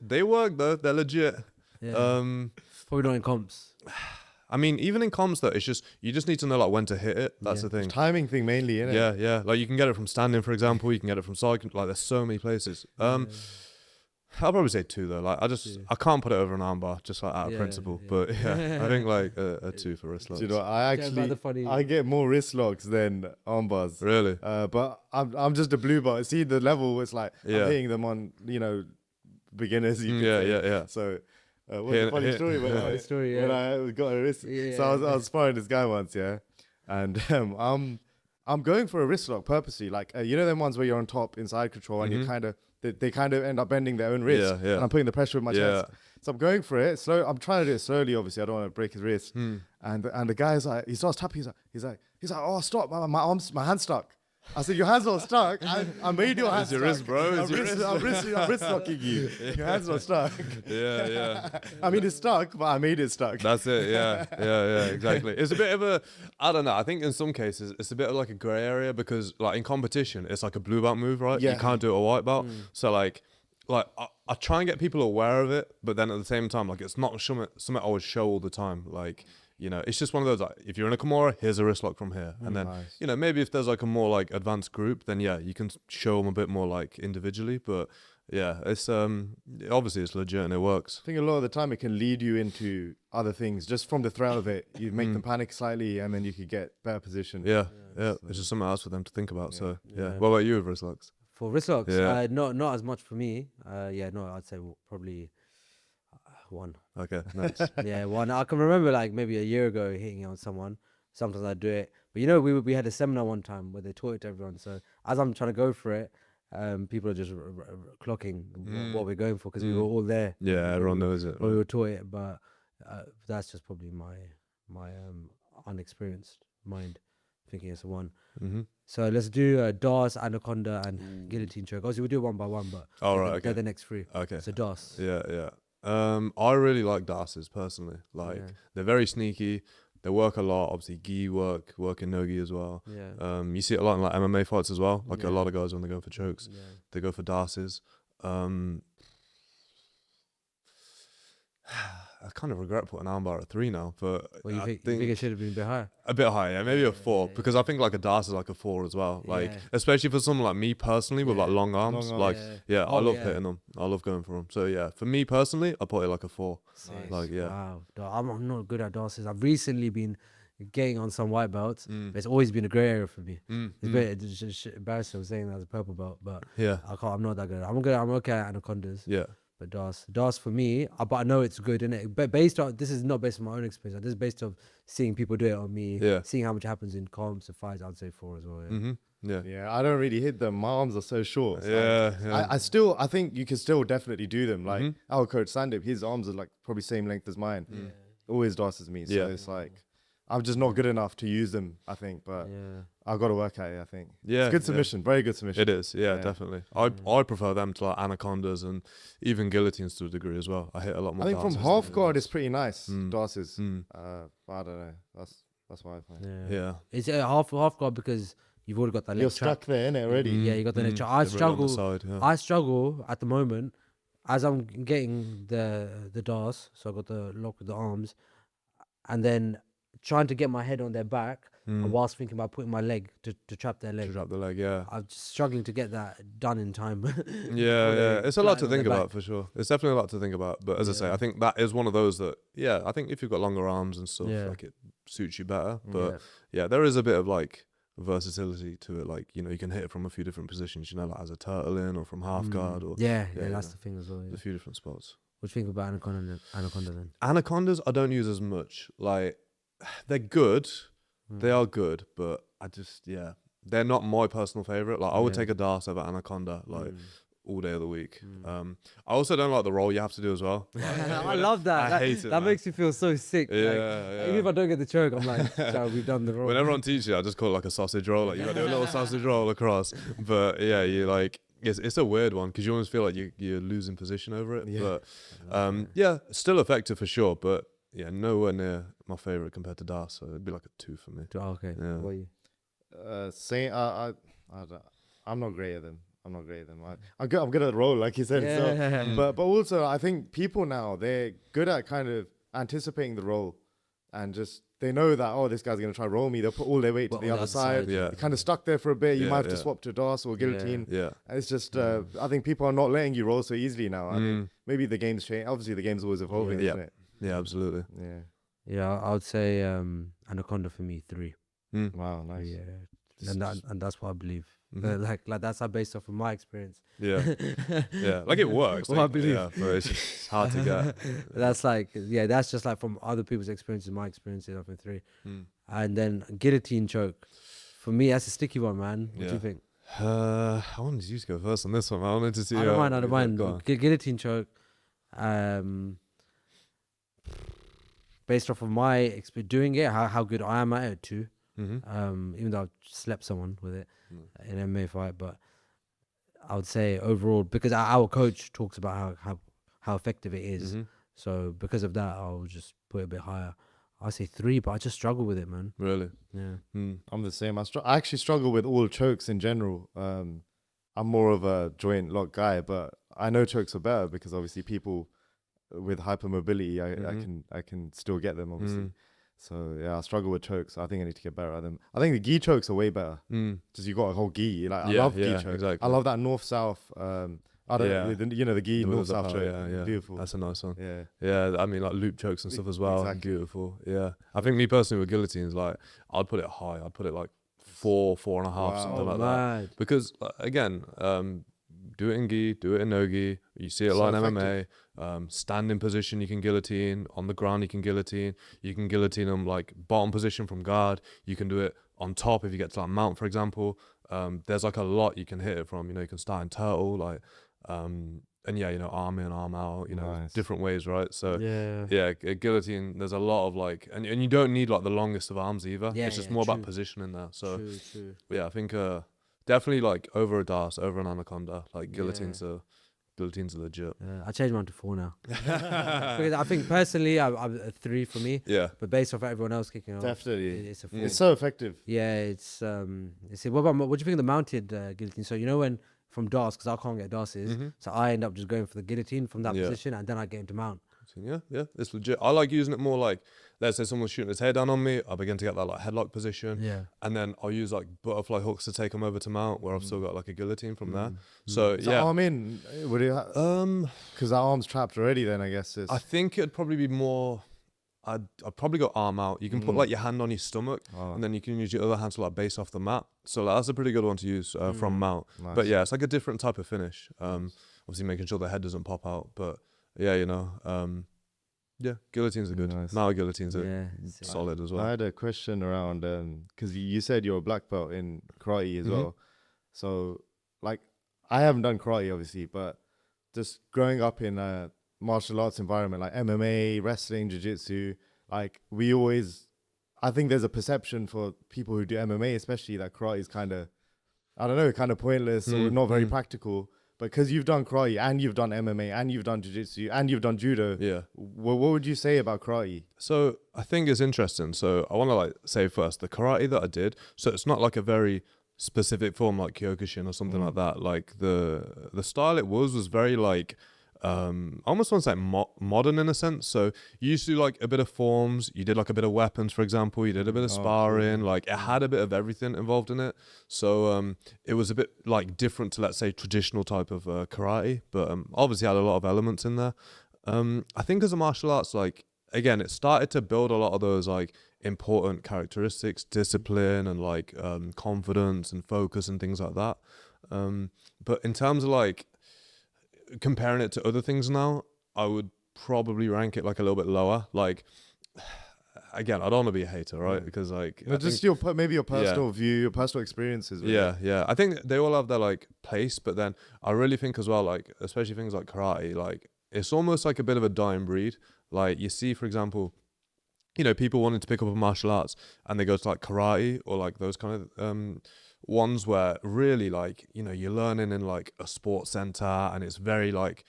They work though. They're legit. Yeah. Probably not in comps. I mean, even in comms though, it's just you just need to know like when to hit it. That's Yeah. the thing. Timing thing mainly, innit? Yeah, yeah. Like you can get it from standing, for example. You can get it from side. Like there's so many places. I'll probably say 2 though. Like I can't put it over an armbar just like out of principle. Yeah. But yeah, I think like a 2 for wrist locks. Do you know, I get more wrist locks than arm bars. Really? But I'm just a blue belt. See the level, it's like I'm hitting them on, beginners. You could say. Yeah. So what's a funny story? When I got a wrist. Yeah. So I was sparring this guy once, yeah. And I'm going for a wrist lock purposely. Like, them ones where you're on top inside control and you kind of, they kind of end up bending their own wrist. Yeah. And I'm putting the pressure with my chest. So I'm going for it. Slow. I'm trying to do it slowly, obviously. I don't want to break his wrist. And the guy's like, he starts tapping. He's like, oh, stop. My hand's stuck. I said, your hand's not stuck. I made your hand It's your stuck. wrist, bro. I'm wrist locking you. Your hand's not stuck. Yeah. I mean, it's stuck, but I made it stuck. That's it. Yeah, exactly. It's a bit of I don't know. I think in some cases it's a bit of like a grey area because like in competition it's like a blue belt move, right? Yeah. You can't do it a white belt. So like I try and get people aware of it, but then at the same time, like it's not something I would show all the time. Like, it's just one of those, like, if you're in a Kimura, here's a wrist lock from here. And then, maybe if there's like a more like advanced group, then yeah, you can show them a bit more like individually. But yeah, it's obviously it's legit and it works. I think a lot of the time it can lead you into other things just from the threat of it. You make them panic slightly and then you could get better position. Yeah. It's just something else for them to think about. So yeah. What about you with wrist locks? For wrist locks, Yeah. not as much for me. I'd say probably 1. Okay, nice. Yeah, 1. I can remember like maybe a year ago hitting it on someone. Sometimes I do it, but we had a seminar one time where they taught it to everyone. So as I'm trying to go for it, people are just clocking what we're going for because we were all there. Yeah, everyone knows it. We were taught it, but that's just probably my unexperienced mind thinking it's a 1. So let's do DAS, Anaconda, and Guillotine choke. Obviously, we'll do it one by one, but they're the next 3. Okay. So DAS. Yeah. I really like DASs personally. Like they're very sneaky. They work a lot. Obviously, gi work in nogi as well. Yeah. You see it a lot in like MMA fights as well. Like a lot of guys when they go for chokes, they go for DASs. I kind of regret putting armbar at 3 now, but Well, you I think it should have been a bit higher? a bit higher, yeah, maybe a 4, because I think like a DAS is like a 4 as well. Like especially for someone like me personally with like long arms, like I love hitting them. I love going for them. So yeah, for me personally, I put it like a 4. Nice. Like Wow. I'm not good at DASs. I've recently been getting on some white belts, but it's always been a grey area for me. It's just embarrassing. I'm saying that as a purple belt, but I'm not that good. I'm okay at anacondas. Yeah. But DAS for me, but I know it's good, innit? But this is not based on my own experience. This is based on seeing people do it on me, seeing how much happens in comps and fights. I'd say 4 as well. Yeah, I don't really hit them. My arms are so short. Yeah. I think you can still definitely do them. Like our coach Sandip, his arms are like probably same length as mine. Always DASs me. So it's like I'm just not good enough to use them, I think. But I've got to work at it, I think. Yeah. It's good submission. Very good submission. It is. Yeah, definitely. I prefer them to like anacondas and even guillotines to a degree as well. I hit a lot more. I think from DASs half than guard it's pretty nice. DASs. Mm. I don't know. That's what I find. Yeah. It's a half guard because you've already got that leg You're trap. stuck there, innit, already. Yeah, you got the leg trap. I They're really on the struggle. side, yeah. I struggle at the moment as I'm getting the DAS. So I got the lock with the arms, and then trying to get my head on their back, and whilst thinking about putting my leg to trap their leg. To trap the leg, yeah. I'm just struggling to get that done in time. Yeah. It's a lot to flat on think their about back. for sure. It's definitely a lot to think about. But as I say, I think that is one of those that, I think if you've got longer arms and stuff, like it suits you better. But yeah, there is a bit of like versatility to it. Like, you can hit it from a few different positions, like as a turtle in or from half guard or Yeah, that's the thing as well. a few different spots. What do you think about anaconda then? Anacondas I don't use as much. Like, they're good. They are good, but I just, they're not my personal favorite. Like, I would take a dance over anaconda, like, all day of the week. I also don't like the roll you have to do as well. Like, I love that. I hate it, That man. makes me feel so sick. Yeah, Like, even if I don't get the choke, I'm like, child, we've done the roll. When everyone teaches you, I just call it like a sausage roll. Like, you got to do a little sausage roll across. But yeah, you like, it's a weird one because you almost feel like you're losing position over it. Yeah. But still effective for sure. But yeah, nowhere near my favorite compared to Das. So it'd be like a 2 for me. Oh, okay. Yeah. What are you? I'm not great at them. I'm good at the role, like you said. Yeah. So, but also I think people now, they're good at kind of anticipating the role, and just they know that this guy's gonna try roll me. They'll put all their weight to the other side. Yeah. You're kind of stuck there for a bit. You might have to yeah. swap to DOS or guillotine. Yeah. And it's just I think people are not letting you roll so easily now. I mean, maybe the game's changed. Obviously, the game's always evolving, isn't it? Yeah, absolutely. Yeah. Yeah, I would say anaconda for me 3. Wow, nice. Yeah, and that's what I believe. Like that's how based off of my experience. Yeah. Yeah. Like, it works. Well, I like, believe. Yeah, but it's just hard to get. That's like, that's just like from other people's experiences, my experiences of 3. And then guillotine choke. For me, that's a sticky one, man. What do you think? I wanted you to go first on this one. I wanted to see. I don't mind. Go on. Guillotine choke. Based off of my experience doing it, how good I am at it too. Even though I've slept someone with it in an MMA fight, but I would say overall, because our coach talks about how effective it is. So because of that, I'll just put it a bit higher. I say 3, but I just struggle with it, man. Really? Yeah. I'm the same. I actually struggle with all chokes in general. I'm more of a joint lock guy, but I know chokes are better because obviously people with hypermobility, I can still get them, obviously. So yeah, I struggle with chokes. I think I need to get better at them. I think the gi chokes are way better. Just you got a whole gi. Like, I love gi chokes. Exactly. I love that north south. I don't know, the gi north south choke. Yeah. Beautiful. That's a nice one. Yeah. Yeah, I mean, like loop chokes and stuff as well. Exactly. Beautiful. Yeah. I think me personally with guillotines, like, I'd put it high. I'd put it like 4.5, something like that. Because again, do it in gi, do it in no gi. You see it a lot in MMA. Standing position, you can guillotine. On the ground, you can guillotine. You can guillotine them like bottom position from guard. You can do it on top if you get to like mount, for example. There's like a lot you can hit it from. You know, you can start in turtle, like, and yeah, you know, arm in, arm out. You know, different ways, right? So yeah, guillotine. There's a lot of like, and you don't need like the longest of arms either. It's just more about positioning there. So True. yeah, I think definitely like over a DAS, over an anaconda. Like guillotines are legit. I changed mine to 4 now. Because I think personally, I'm a 3 for me. Yeah. But based off everyone else kicking off, Definitely. it's a 4. It's so effective. Yeah, it's what do you think of the mounted guillotine? So you know when from DAS, because I can't get DASes, so I end up just going for the guillotine from that position, and then I get him to mount. Yeah, it's legit. I like using it more like, let's say someone's shooting his head down on me, I begin to get that like headlock position, and then I'll use like butterfly hooks to take them over to mount, where I've still got like a guillotine from there. So yeah, arm in, would it? Because that arm's trapped already. Then I guess I think it'd probably be more. I'd probably go arm out. You can put like your hand on your stomach, and then you can use your other hand to like base off the mat. So like, that's a pretty good one to use from mount. Nice. But yeah, it's like a different type of finish. Obviously making sure the head doesn't pop out. But yeah, you know, yeah, guillotines are good. Nice. Now guillotines are solid as well. I had a question around because you said you're a black belt in karate as well. So like, I haven't done karate obviously, but just growing up in a martial arts environment like MMA, wrestling, jiu-jitsu, like I think there's a perception for people who do MMA especially that karate is kind of pointless or not very practical. But because you've done karate and you've done MMA and you've done jiu-jitsu and you've done judo, what would you say about karate? So I think it's interesting. So I want to like say first, the karate that I did, so it's not like a very specific form like Kyokushin or something like that. Like the style it was very like, almost want to say modern in a sense. So you used to do like a bit of forms, you did like a bit of weapons, for example, you did a bit of sparring, like it had a bit of everything involved in it. So it was a bit like different to, let's say, traditional type of karate, but obviously had a lot of elements in there. I think as a martial arts, like, again, it started to build a lot of those like important characteristics, discipline and like confidence and focus and things like that. But in terms of like comparing it to other things now, I would probably rank it like a little bit lower. Like, again, I don't want to be a hater, right? Because like, just maybe your personal view, your personal experiences. Yeah. I think they all have their like place, but then I really think as well, like especially things like karate, like it's almost like a bit of a dying breed. Like you see, for example, you know, people wanting to pick up a martial arts and they go to like karate or like those kind of ones where really like, you know, you're learning in like a sports center and it's very like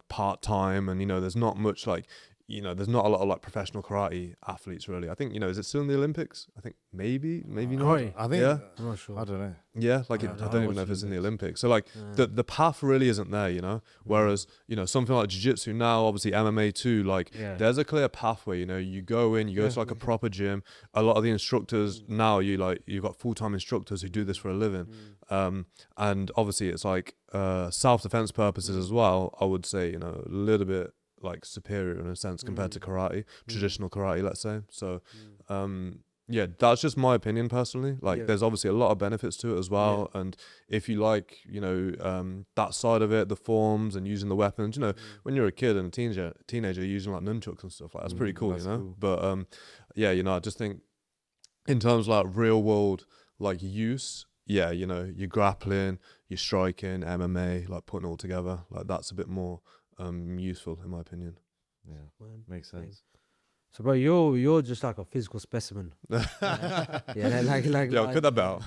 part-time, and you know there's not much like, you know, there's not a lot of like professional karate athletes really. I think, you know, is it still in the Olympics? I think maybe not. I think yeah, I'm not sure. I don't know. yeah, like I don't even know if it's in the Olympics. So like the path really isn't there, you know. Whereas, you know, something like jiu-jitsu now, obviously MMA too, like there's a clear pathway. You know, you go to like a proper gym. A lot of the instructors now, you've got full-time instructors who do this for a living. And obviously it's like self-defense purposes as well. I would say, you know, a little bit like superior in a sense compared to karate, traditional karate, let's say. So yeah, that's just my opinion personally. Like there's obviously a lot of benefits to it as well, and if you like, you know, that side of it, the forms and using the weapons, you know, when you're a kid and a teenager using like nunchucks and stuff, like that's pretty cool, you know. Cool. But yeah, you know, I just think in terms of like real world like use, yeah, you know, you're grappling, you're striking, MMA, like putting it all together, like that's a bit more useful in my opinion. Yeah, makes sense. So, bro, you're just like a physical specimen. like Yo, cut that belt.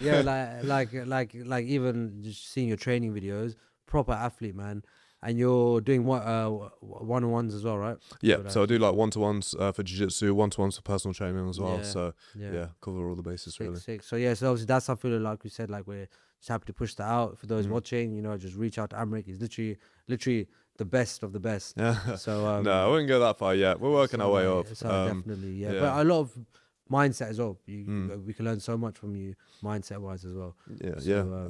yeah, like even just seeing your training videos, proper athlete, man. And you're doing what one-on-ones as well, right? Yeah, so I do like one-to-ones for jiu-jitsu, one-to-ones for personal training as well. So yeah, cover all the bases really. Sick. So yeah, so obviously that's something like we said, like we're just happy to push that out for those watching. You know, just reach out to Amrick. He's literally the best of the best. Yeah. So no, I wouldn't go that far yet. We're working our way up. So definitely, yeah. But a lot of mindset as well. We can learn so much from you, mindset-wise as well. Yeah.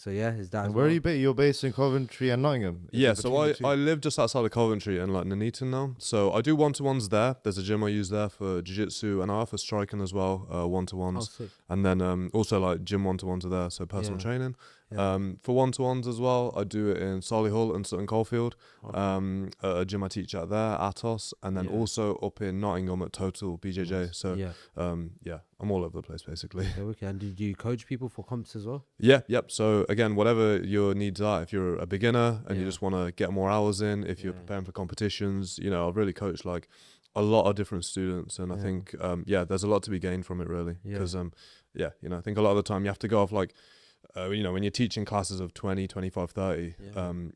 So yeah, is that? And where are you based? You're based in Coventry and Nottingham. Yeah, so I live just outside of Coventry and like Nuneaton now. So I do one-to-ones there. There's a gym I use there for jiu-jitsu and I offer striking as well, one-to-ones. Oh, sick. And then also like gym one-to-ones are there, so personal training. For one-to-ones as well, I do it in Solihull and Sutton Coldfield. A gym I teach at there, Atos, and then also up in Nottingham at Total BJJ. So yeah, I'm all over the place basically. Okay. And do you coach people for comps as well? Yep. So again, whatever your needs are, if you're a beginner and you just want to get more hours in, if you're preparing for competitions, you know, I've really coached like a lot of different students, and I think there's a lot to be gained from it really, because you know, I think a lot of the time you have to go off like you know, when you're teaching classes of 20, 25, 30,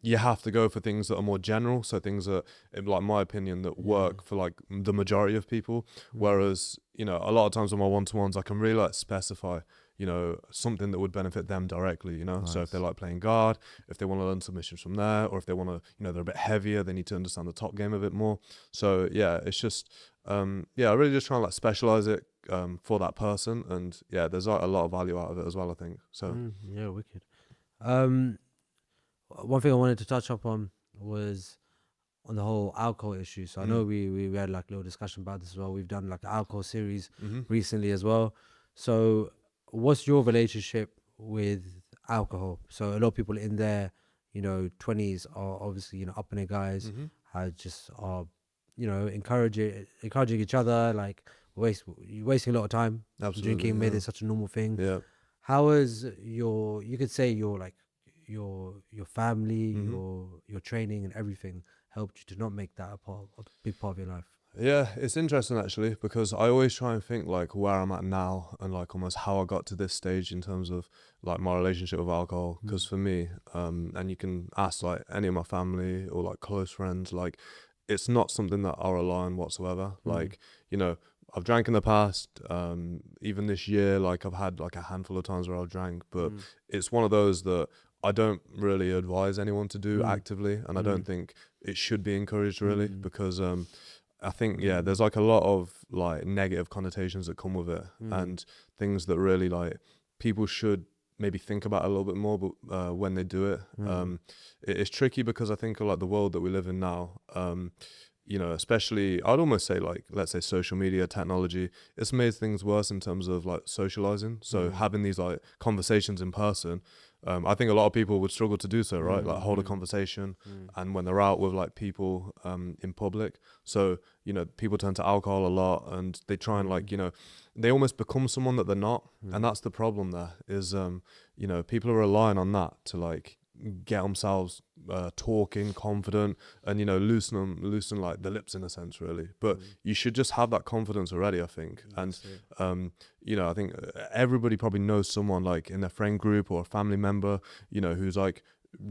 you have to go for things that are more general. So things that, in like my opinion, that work for like the majority of people. Whereas, you know, a lot of times on my one-to-ones, I can really like specify, you know, something that would benefit them directly, you know. Nice. So if they like playing guard, if they want to learn submissions from there, or if they want to, you know, they're a bit heavier, they need to understand the top game a bit more. So yeah, it's just, I really just try and like specialize it for that person, and yeah, there's like a lot of value out of it as well, I think. So yeah, wicked. One thing I wanted to touch up on was on the whole alcohol issue. So I know we had like a little discussion about this as well. We've done like an alcohol series recently as well. So what's your relationship with alcohol? So a lot of people in their, you know, 20s are obviously, you know, up in their guys, are you know, encouraging each other, like you're wasting a lot of time. Absolutely, drinking made it such a normal thing. Yeah. How is you could say your family, your training and everything helped you to not make that a big part of your life? Yeah, it's interesting actually, because I always try and think like where I'm at now and like almost how I got to this stage in terms of like my relationship with alcohol. Because for me, and you can ask like any of my family or like close friends, like it's not something that I rely on whatsoever. Like, you know, I've drank in the past, even this year, like I've had like a handful of times where I've drank, but it's one of those that I don't really advise anyone to do actively, and I don't think it should be encouraged really, because I think, there's like a lot of like negative connotations that come with it, and things that really like people should maybe think about a little bit more, but when they do it, it's tricky because I think of like the world that we live in now. you know, especially I'd almost say like, let's say social media technology, it's made things worse in terms of like socializing. So having these like conversations in person, I think a lot of people would struggle to do so, right? Like hold a conversation, and when they're out with like people in public. So, you know, people turn to alcohol a lot, and they try and like, you know, they almost become someone that they're not. And that's the problem there is, you know, people are relying on that to like get themselves talking confident and, you know, loosen like the lips in a sense, really. But you should just have that confidence already, I think. And you know, I think everybody probably knows someone like in their friend group or a family member, you know, who's like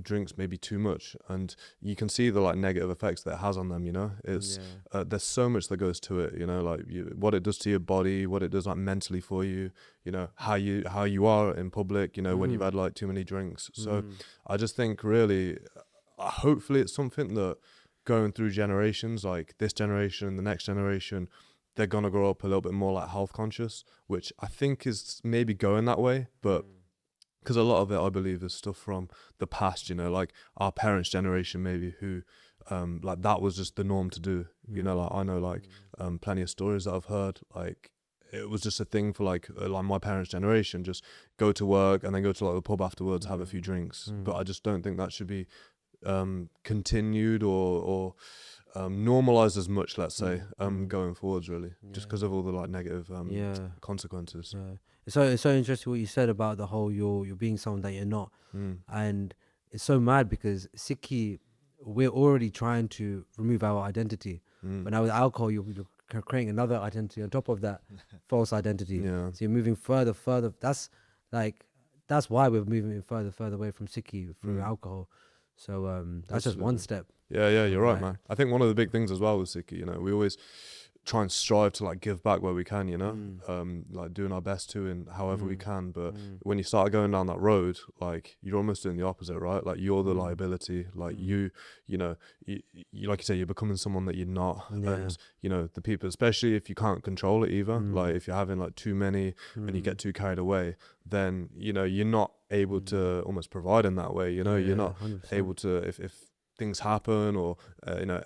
drinks maybe too much, and you can see the like negative effects that it has on them, you know. It's there's so much that goes to it, you know, like what it does to your body, what it does like mentally for you, you know, how you are in public, you know, when you've had like too many drinks. So I just think really hopefully it's something that going through generations, like this generation, the next generation, they're gonna grow up a little bit more like health conscious, which I think is maybe going that way, but because a lot of it, I believe, is stuff from the past, you know, like our parents' generation, maybe, who, like, that was just the norm to do. You know, like, I know, like, plenty of stories that I've heard, like, it was just a thing for, like my parents' generation, just go to work and then go to, like, the pub afterwards, have a few drinks. But I just don't think that should be continued or normalized as much, let's say, going forwards, really, just because of all the, like, negative consequences. It's so interesting what you said about the whole you're being someone that you're not, and it's so mad because Sikhi, we're already trying to remove our identity, but now with alcohol you're creating another identity on top of that false identity. So you're moving further. That's why we're moving further away from Sikhi through alcohol. So that's just one step. Yeah, you're right, man. I think one of the big things as well with Sikhi, you know, we always try and strive to like give back where we can, you know, like doing our best to in however we can. But when you start going down that road, like you're almost doing the opposite, right? Like you're the liability, like you know, you like you say, you're becoming someone that you're not. And you know, the people, especially if you can't control it either, like if you're having like too many and you get too carried away, then, you know, you're not able to almost provide in that way, you know, you're not 100%. Able to, if things happen or you know,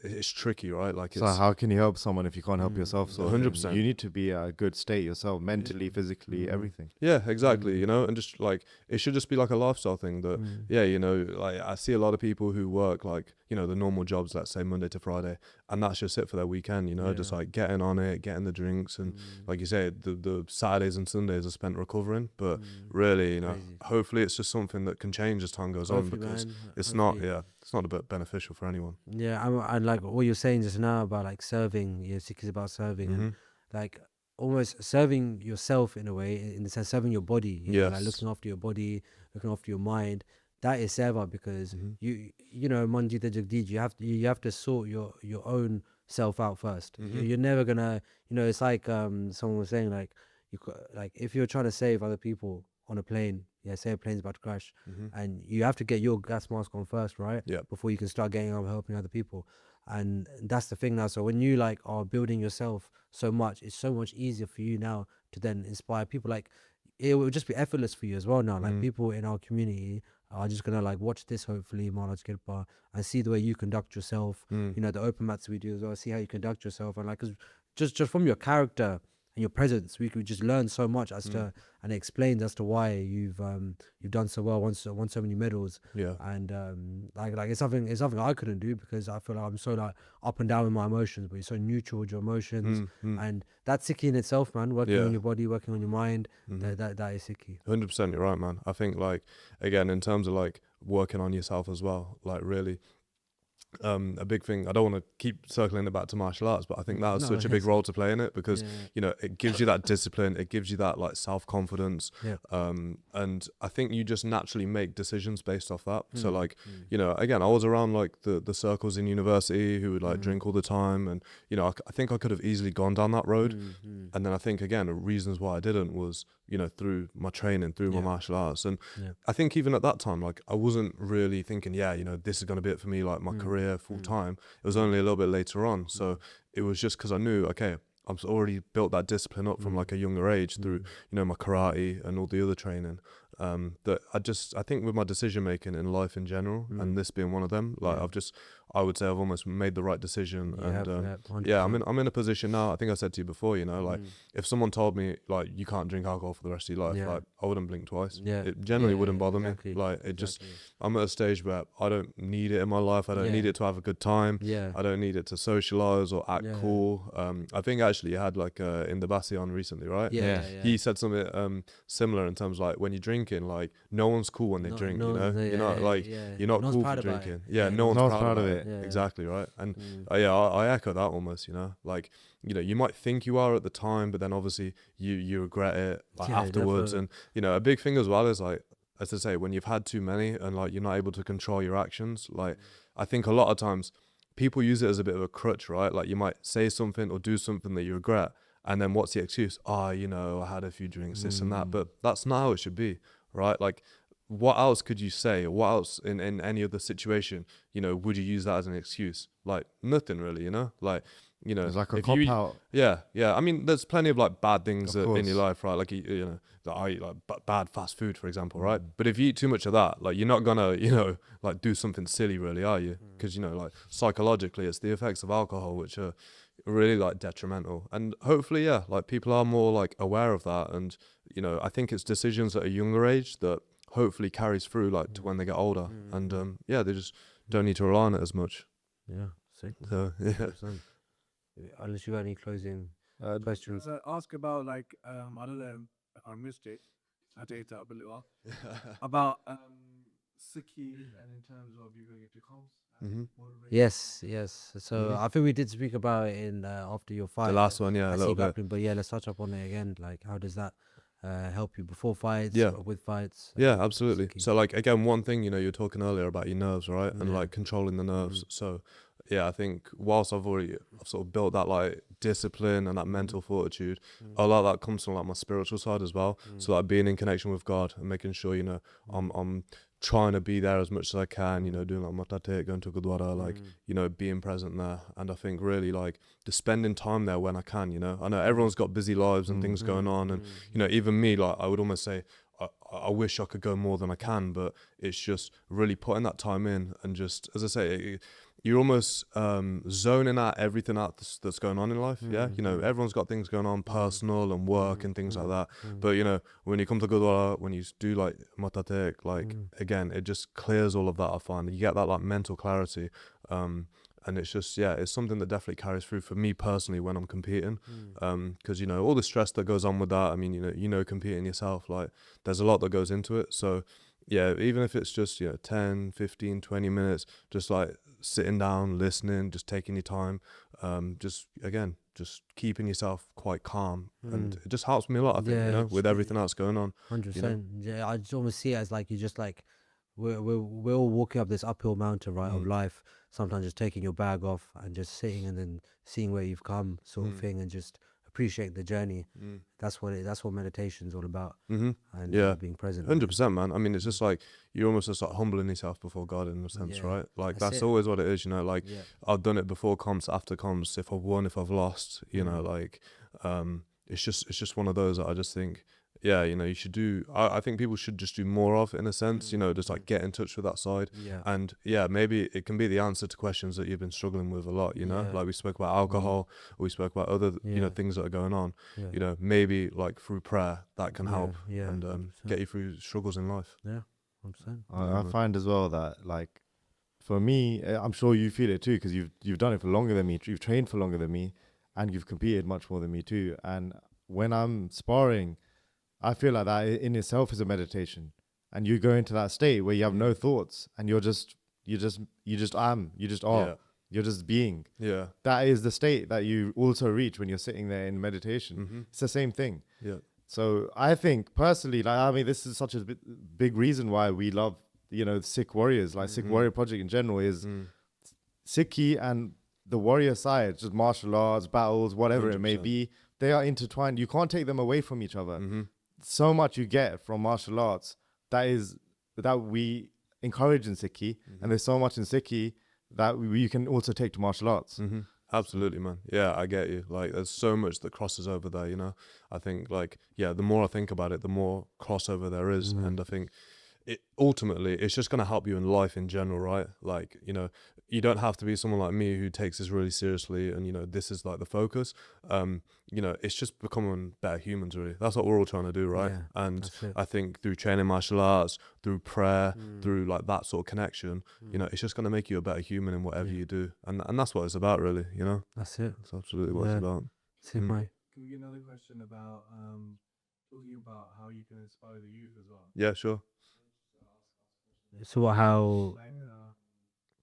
it's tricky, right? Like, so how can you help someone if you can't help yourself? So 100%, you need to be a good state yourself, mentally, physically, everything. Yeah, exactly. You know, and just like it should just be like a lifestyle thing that you know, like I see a lot of people who work like, you know, the normal jobs, let's say Monday to Friday, and that's just it for their weekend, you know, just like getting on it, getting the drinks, and like you say, the Saturdays and Sundays are spent recovering. But really, you know, hopefully it's just something that can change as time goes on, because it's not a bit beneficial for anyone. And like what you're saying just now about like serving, Sikh is about serving, and like almost serving yourself in a way, in the sense serving your body, you know, like looking after your body, looking after your mind. That is seva, because you know, Manjita Jagdij, you have to sort your own self out first. You're never gonna, you know, it's like someone was saying, like if you're trying to save other people on a plane, say a plane's about to crash, and you have to get your gas mask on first, right? Before you can start getting on helping other people. And that's the thing now. So when you like are building yourself so much, it's so much easier for you now to then inspire people. Like it will just be effortless for you as well now. Like people in our community are just gonna like watch this, hopefully, Maharaj Kirpa, and see the way you conduct yourself. You know, the open mats we do as well, see how you conduct yourself, and like, cause just from your character and your presence, we could just learn so much as to, and it explains as to why you've done so well, won so many medals. And like it's something I couldn't do, because I feel like I'm so like up and down with my emotions, but you're so neutral with your emotions, and that's Sikhi in itself, man. Working on your body, working on your mind, that is Sikhi. 100%, you're right, man. I think like, again, in terms of like working on yourself as well, like really a big thing, I don't want to keep circling it back to martial arts, but I think that has such a big role to play in it, because you know, it gives you that discipline, it gives you that like self-confidence, and I think you just naturally make decisions based off that. So like, you know, again, I was around like the circles in university who would like drink all the time, and you know, I think I could have easily gone down that road, and then I think again the reasons why I didn't was, you know, through my training, through my martial arts. And I think even at that time, like I wasn't really thinking, you know, this is going to be it for me, like my career full time. It was only a little bit later on. So it was just because I knew, okay, I've already built that discipline up from like a younger age through, you know, my karate and all the other training. That I think with my decision making in life in general, and this being one of them, like I would say I've almost made the right decision. And yeah, I'm in a position now. I think I said to you before, you know, like if someone told me like you can't drink alcohol for the rest of your life, like I wouldn't blink twice. It generally wouldn't bother me. Like it just, I'm at a stage where I don't need it in my life. I don't need it to have a good time. I don't need it to socialize or act cool. I think actually you had like in the Bastion recently, right? He said something similar in terms of like when you're drinking, like no one's cool when they drink, you know? You're not like, you're not cool for drinking. No one's proud of it. Exactly, right? And I echo that almost, you know? Like, you know, you might think you are at the time, but then obviously you regret it like afterwards. And, you know, a big thing as well is like, as I say, when you've had too many and like you're not able to control your actions, like I think a lot of times people use it as a bit of a crutch, right? Like you might say something or do something that you regret, and then what's the excuse? You know, I had a few drinks, this and that. But that's not how it should be, right? Like, what else could you say? Or what else in any other situation, you know, would you use that as an excuse? Like, nothing really, you know? Like, you know, it's like a cop out. Yeah. I mean, there's plenty of like bad things in your life, right? Like, you know, that I eat like bad fast food, for example, right? But if you eat too much of that, like, you're not gonna, you know, like do something silly, really, are you? Because, you know, like psychologically, it's the effects of alcohol which are really like detrimental. And hopefully, like people are more like aware of that. And, you know, I think it's decisions at a younger age that hopefully carries through like to when they get older. And they just don't need to rely on it as much. Sick. So Unless you got any closing questions. Ask about like I don't know if I missed it. I had to eat that a little while. About Sikhi and in terms of you going into comms. Yes. So I think we did speak about it in after your fight. The last one, a little bit. But let's touch up on it again. Like, how does that help you before fights? Or with fights? Absolutely. So like again, one thing, you know, you were talking earlier about your nerves, right? And like controlling the nerves. So I think whilst I've sort of built that like discipline and that mental fortitude, a lot of that comes from like my spiritual side as well. So like being in connection with God and making sure, you know, I'm trying to be there as much as I can, you know, doing like matate, going to Gurdwara, like, you know, being present there. And I think really like just spending time there when I can, you know. I know everyone's got busy lives and things going on. And, you know, even me, like I would almost say, I wish I could go more than I can, but it's just really putting that time in and just, as I say, you're almost zoning out everything out that's going on in life. You know, everyone's got things going on, personal and work and things like that. But, you know, when you come to Gurdwara, when you do like matatek, like again, it just clears all of that, I find. You get that like mental clarity. And it's just, it's something that definitely carries through for me personally when I'm competing. Because, you know, all the stress that goes on with that, I mean, you know, competing yourself, like there's a lot that goes into it. So, even if it's just, you know, 10, 15, 20 minutes, just like sitting down, listening, just taking your time, just keeping yourself quite calm. And it just helps me a lot, I think, you know, with everything else going on. 100%. You know? Yeah, I just almost see it as like you just like, we're all walking up this uphill mountain, right, of life. Sometimes just taking your bag off and just sitting and then seeing where you've come, sort of thing, and just appreciate the journey. That's what meditation's all about. And being present. 100%, man. I mean, it's just like you're almost just like humbling yourself before God in a sense, right? Like that's always what it is, you know. Like I've done it before comps, after comps. If I've won, if I've lost, you know, like it's just one of those that I just think, you know, you should do. I think people should just do more of, in a sense, you know, just like get in touch with that side. And maybe it can be the answer to questions that you've been struggling with a lot, you know, like we spoke about alcohol, or we spoke about other, you know, things that are going on, you know, maybe like through prayer that can help and get you through struggles in life. I find as well that like, for me, I'm sure you feel it too, because you've done it for longer than me, you've trained for longer than me, and you've competed much more than me too. And when I'm sparring, I feel like that in itself is a meditation, and you go into that state where you have no thoughts and you just are, you're just being. That is the state that you also reach when you're sitting there in meditation. It's the same thing. So I think personally, like, I mean, this is such a big reason why we love, you know, Sikh Warriors, like Sikh Warrior Project in general is Sikhi and the warrior side, just martial arts, battles, whatever 100%. It may be, they are intertwined. You can't take them away from each other. So much you get from martial arts that we encourage in Sikhi, and there's so much in Sikhi that you can also take to martial arts. Absolutely, man. Yeah, I get you. Like, there's so much that crosses over there, you know. I think, like, the more I think about it, the more crossover there is. And I think it ultimately it's just going to help you in life in general, right? Like, you know, you don't have to be someone like me who takes this really seriously and, you know, this is like the focus. You know, it's just becoming better humans, really. That's what we're all trying to do, right? Yeah, And that's it. I think through training martial arts, through prayer, through like that sort of connection, you know, it's just going to make you a better human in whatever you do. And that's what it's about, really, you know? That's it. That's absolutely what it's about. Sick, mate. Can we get another question about talking about how you can inspire the youth as well? Yeah, sure. So how? Like,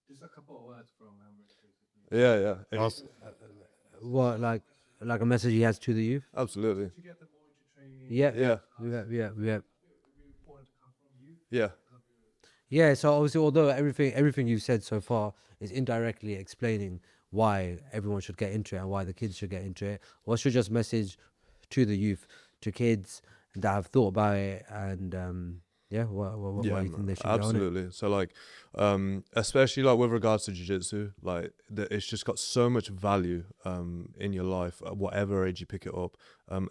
just a couple of words from Amrick, basically. Yeah, yeah. What like a message he has to the youth? Absolutely. To get them more into training. Yeah, Yeah, yeah. It would be important to come from you. yeah. Yeah, so obviously, although everything you've said so far is indirectly explaining why everyone should get into it and why the kids should get into it, what's your just message to the youth, to kids that have thought about it, and why do you think they should get on it? Absolutely. So like, especially like with regards to jiu-jitsu, like it's just got so much value in your life at whatever age you pick it up.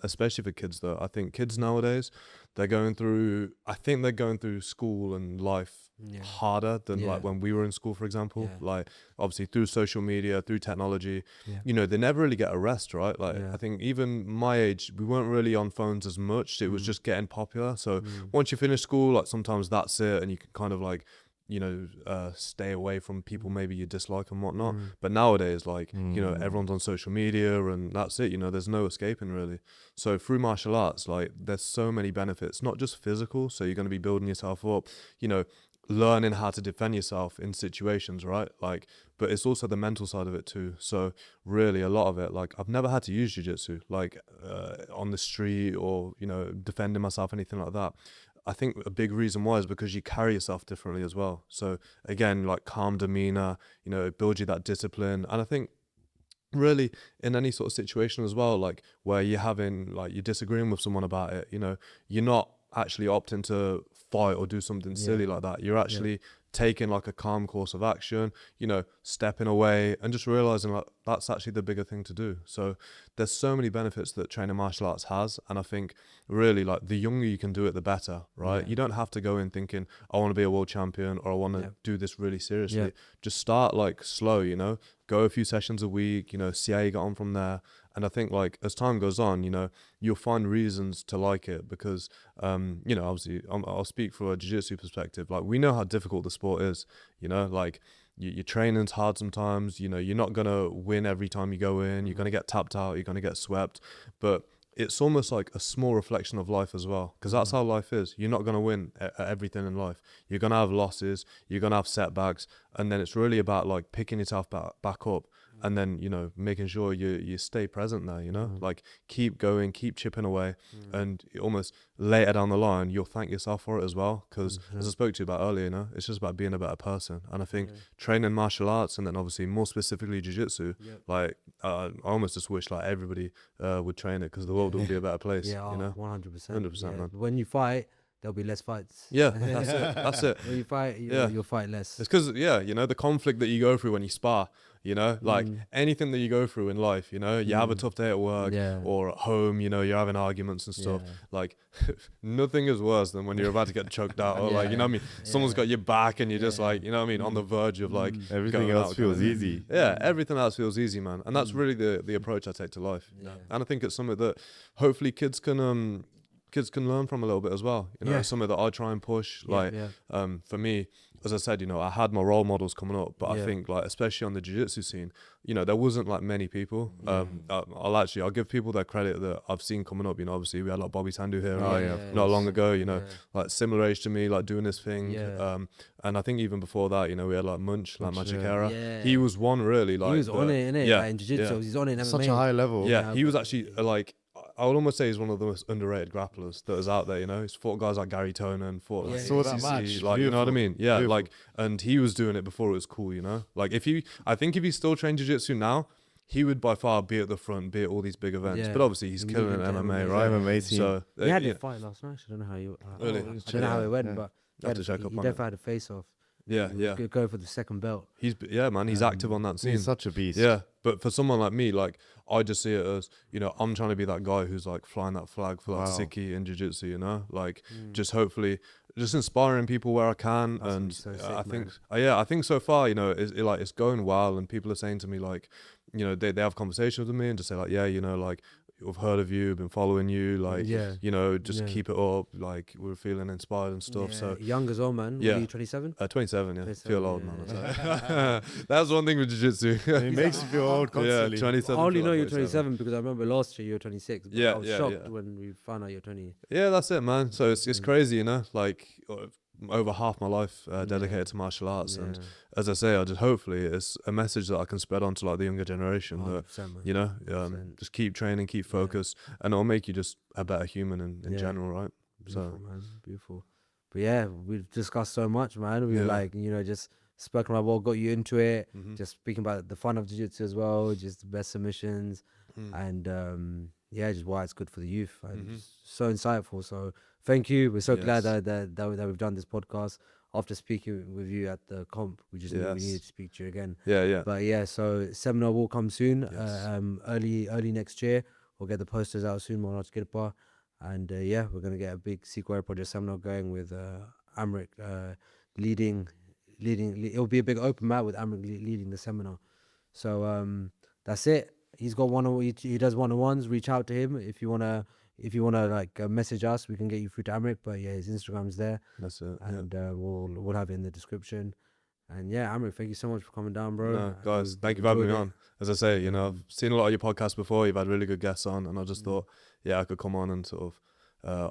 Especially for kids though. I think kids nowadays, I think they're going through school and life harder than like when we were in school, for example. Yeah. Like obviously through social media, through technology, Yeah. you know, they never really get a rest, right? Like I think even my age, we weren't really on phones as much. It was just getting popular. So once you finish school, like sometimes that's it, and you can kind of like, you know, stay away from people maybe you dislike and whatnot. But nowadays, like, you know, everyone's on social media and that's it, you know, there's no escaping really. So through martial arts, like there's so many benefits, not just physical. So you're going to be building yourself up, you know, learning how to defend yourself in situations, right? Like, but it's also the mental side of it too. So really a lot of it, like I've never had to use jiu-jitsu, like on the street or, you know, defending myself, anything like that. I think a big reason why is because you carry yourself differently as well. So again, like calm demeanor, you know, it builds you that discipline. And I think really in any sort of situation as well, like where you're disagreeing with someone about it, you know, you're not actually opting to fight or do something silly like that. You're actually taking like a calm course of action, you know, stepping away and just realizing like that's actually the bigger thing to do. So there's so many benefits that training martial arts has, and I think really like the younger you can do it, the better, right? You don't have to go in thinking I want to be a world champion or I want to do this really seriously. Just start like slow, you know, go a few sessions a week, you know, see how you get on from there. And I think like as time goes on, you know, you'll find reasons to like it because, you know, obviously I'll speak from a jiu-jitsu perspective. Like we know how difficult the sport is, you know, like your training's hard sometimes, you know, you're not going to win every time you go in, you're going to get tapped out, you're going to get swept, but it's almost like a small reflection of life as well, because that's how life is. You're not going to win at everything in life. You're going to have losses, you're going to have setbacks, and then it's really about like picking yourself back up and then, you know, making sure you stay present there, you know, like keep going, keep chipping away, and almost later down the line, you'll thank yourself for it as well. Because as I spoke to you about earlier, you know, it's just about being a better person. And I think training martial arts and then obviously more specifically jiu-jitsu, like I almost just wish like everybody would train it because the world would be a better place, you know? 100%. 100%, man. When you fight, there'll be less fights. Yeah, that's it. That's it. When you fight, you'll fight less. It's because, you know, the conflict that you go through when you spar, you know, like anything that you go through in life, you know, you have a tough day at work or at home, you know, you're having arguments and stuff. Like nothing is worse than when you're about to get choked out or like, you know what I mean? Someone's got your back and you're just like, you know what I mean? On the verge of like Everything else feels easy. Yeah, everything else feels easy, man. And that's really the approach I take to life. And I think it's something that hopefully kids can learn from a little bit as well. You know, something that I try and push. For me, as I said, you know, I had my role models coming up, but I think like, especially on the jiu-jitsu scene, you know, there wasn't like many people. I'll give people their credit that I've seen coming up. You know, obviously we had like Bobby Sandu here not long ago, you know, like similar age to me, like doing this thing. And I think even before that, you know, we had like Munch, like Machikara. He was one really like. He was on it, innit? Yeah, like in jiu-jitsu, he's on it in MMA. Such a high level. Yeah, he was actually like, I would almost say he's one of the most underrated grapplers that is out there, you know. He's fought guys like Gary Tonin, fought like saw that CC, match. like, you know what I mean? Yeah, Beautiful. like, and he was doing it before it was cool, you know. Like I think if he still trained jiu-jitsu now, he would by far be at the front, be at all these big events. But obviously he's killing it in MMA, right? MMA team. So He had a fight last night. I don't know how Really? I don't know how it went, but I have to check up he on definitely it. had a face off. Yeah. Could go for the second belt. He's active on that scene. He's such a beast. Yeah, but for someone like me, like I just see it as, you know, I'm trying to be that guy who's like flying that flag for like Sikhi in jiu-jitsu, you know, like just hopefully just inspiring people where I can, That's and so sick, I think, man. I think so far, you know, it's going well, and people are saying to me like, you know, they have conversations with me and just say like, yeah, you know, like, we've heard of you, been following you, like, Yeah. you know, just Yeah. keep it up, like, we're feeling inspired and stuff. Yeah, So young as well, man. Yeah. What are you, 27? 27, yeah, 27, feel old, yeah, man. yeah. That's one thing with jiu-jitsu. It makes you feel old Yeah, constantly. 27. I only feel know like you're 47. 27 because I remember last year you were 26. But Yeah, I was yeah, shocked yeah. when we found out you're 20. Yeah, that's it, man. So it's crazy, you know, like over half my life dedicated to martial arts, and as I say, I just hopefully it's a message that I can spread on to like the younger generation that 100%, man. you know 100%. just keep training, keep focus, and it'll make you just a better human in general, right? Beautiful, So man. Beautiful. But yeah, we've discussed so much, man. We've like, you know, just spoken about what got you into it, just speaking about the fun of jiu-jitsu as well, just the best submissions, and yeah, just why it's good for the youth. Just so insightful. So thank you. We're so glad that we've done this podcast. After speaking with you at the comp, we just knew we needed to speak to you again. yeah. But yeah, so seminar will come soon, early next year. We'll get the posters out soon, and yeah, we're gonna get a big Sikh Warrior Project seminar going with Amrick leading. It'll be a big open mat with Amrick leading the seminar. So that's it. He's got he does one-on-ones. Reach out to him if you wanna like message us. We can get you through to Amrick. But yeah, his Instagram's there. That's it. And we'll have it in the description. And yeah, Amrick, thank you so much for coming down, bro. No, guys, thank you for having me on. As I say, you know, I've seen a lot of your podcasts before. You've had really good guests on, and I just thought, yeah, I could come on and sort of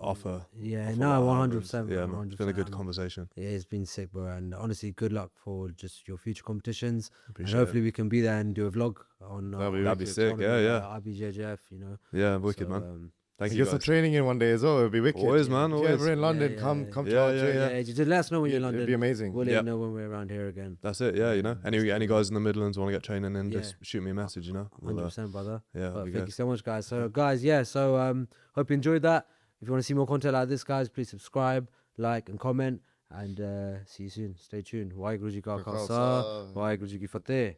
offer. Yeah, offer no, what I have, 100%. and, yeah, man, it's been a good 100%. conversation. Yeah, it's been sick, bro. And honestly, good luck for just your future competitions. Appreciate and hopefully we can be there and do a vlog on. That'd be sick. Yeah. IBJJF, you know. Yeah, wicked, So, man. Thank Get you, some guys. training in one day as well. It'll be wicked. Always, man. If you're Always. ever in London, Yeah, come yeah. to Yeah, our yeah, gym. Yeah, just let us know when you're in London. It'd be amazing. We'll let you know when we're around here again. That's it. Yeah, you know, any guys in the Midlands want to get training in, just shoot me a message. You know. 100%, brother. Yeah, But be thank good. you so much, guys. So, guys, hope you enjoyed that. If you want to see more content like this, guys, please subscribe, like, and comment. And see you soon. Stay tuned. Waheguru Ji Ka Khalsa, Waheguru Ji Ki Fateh.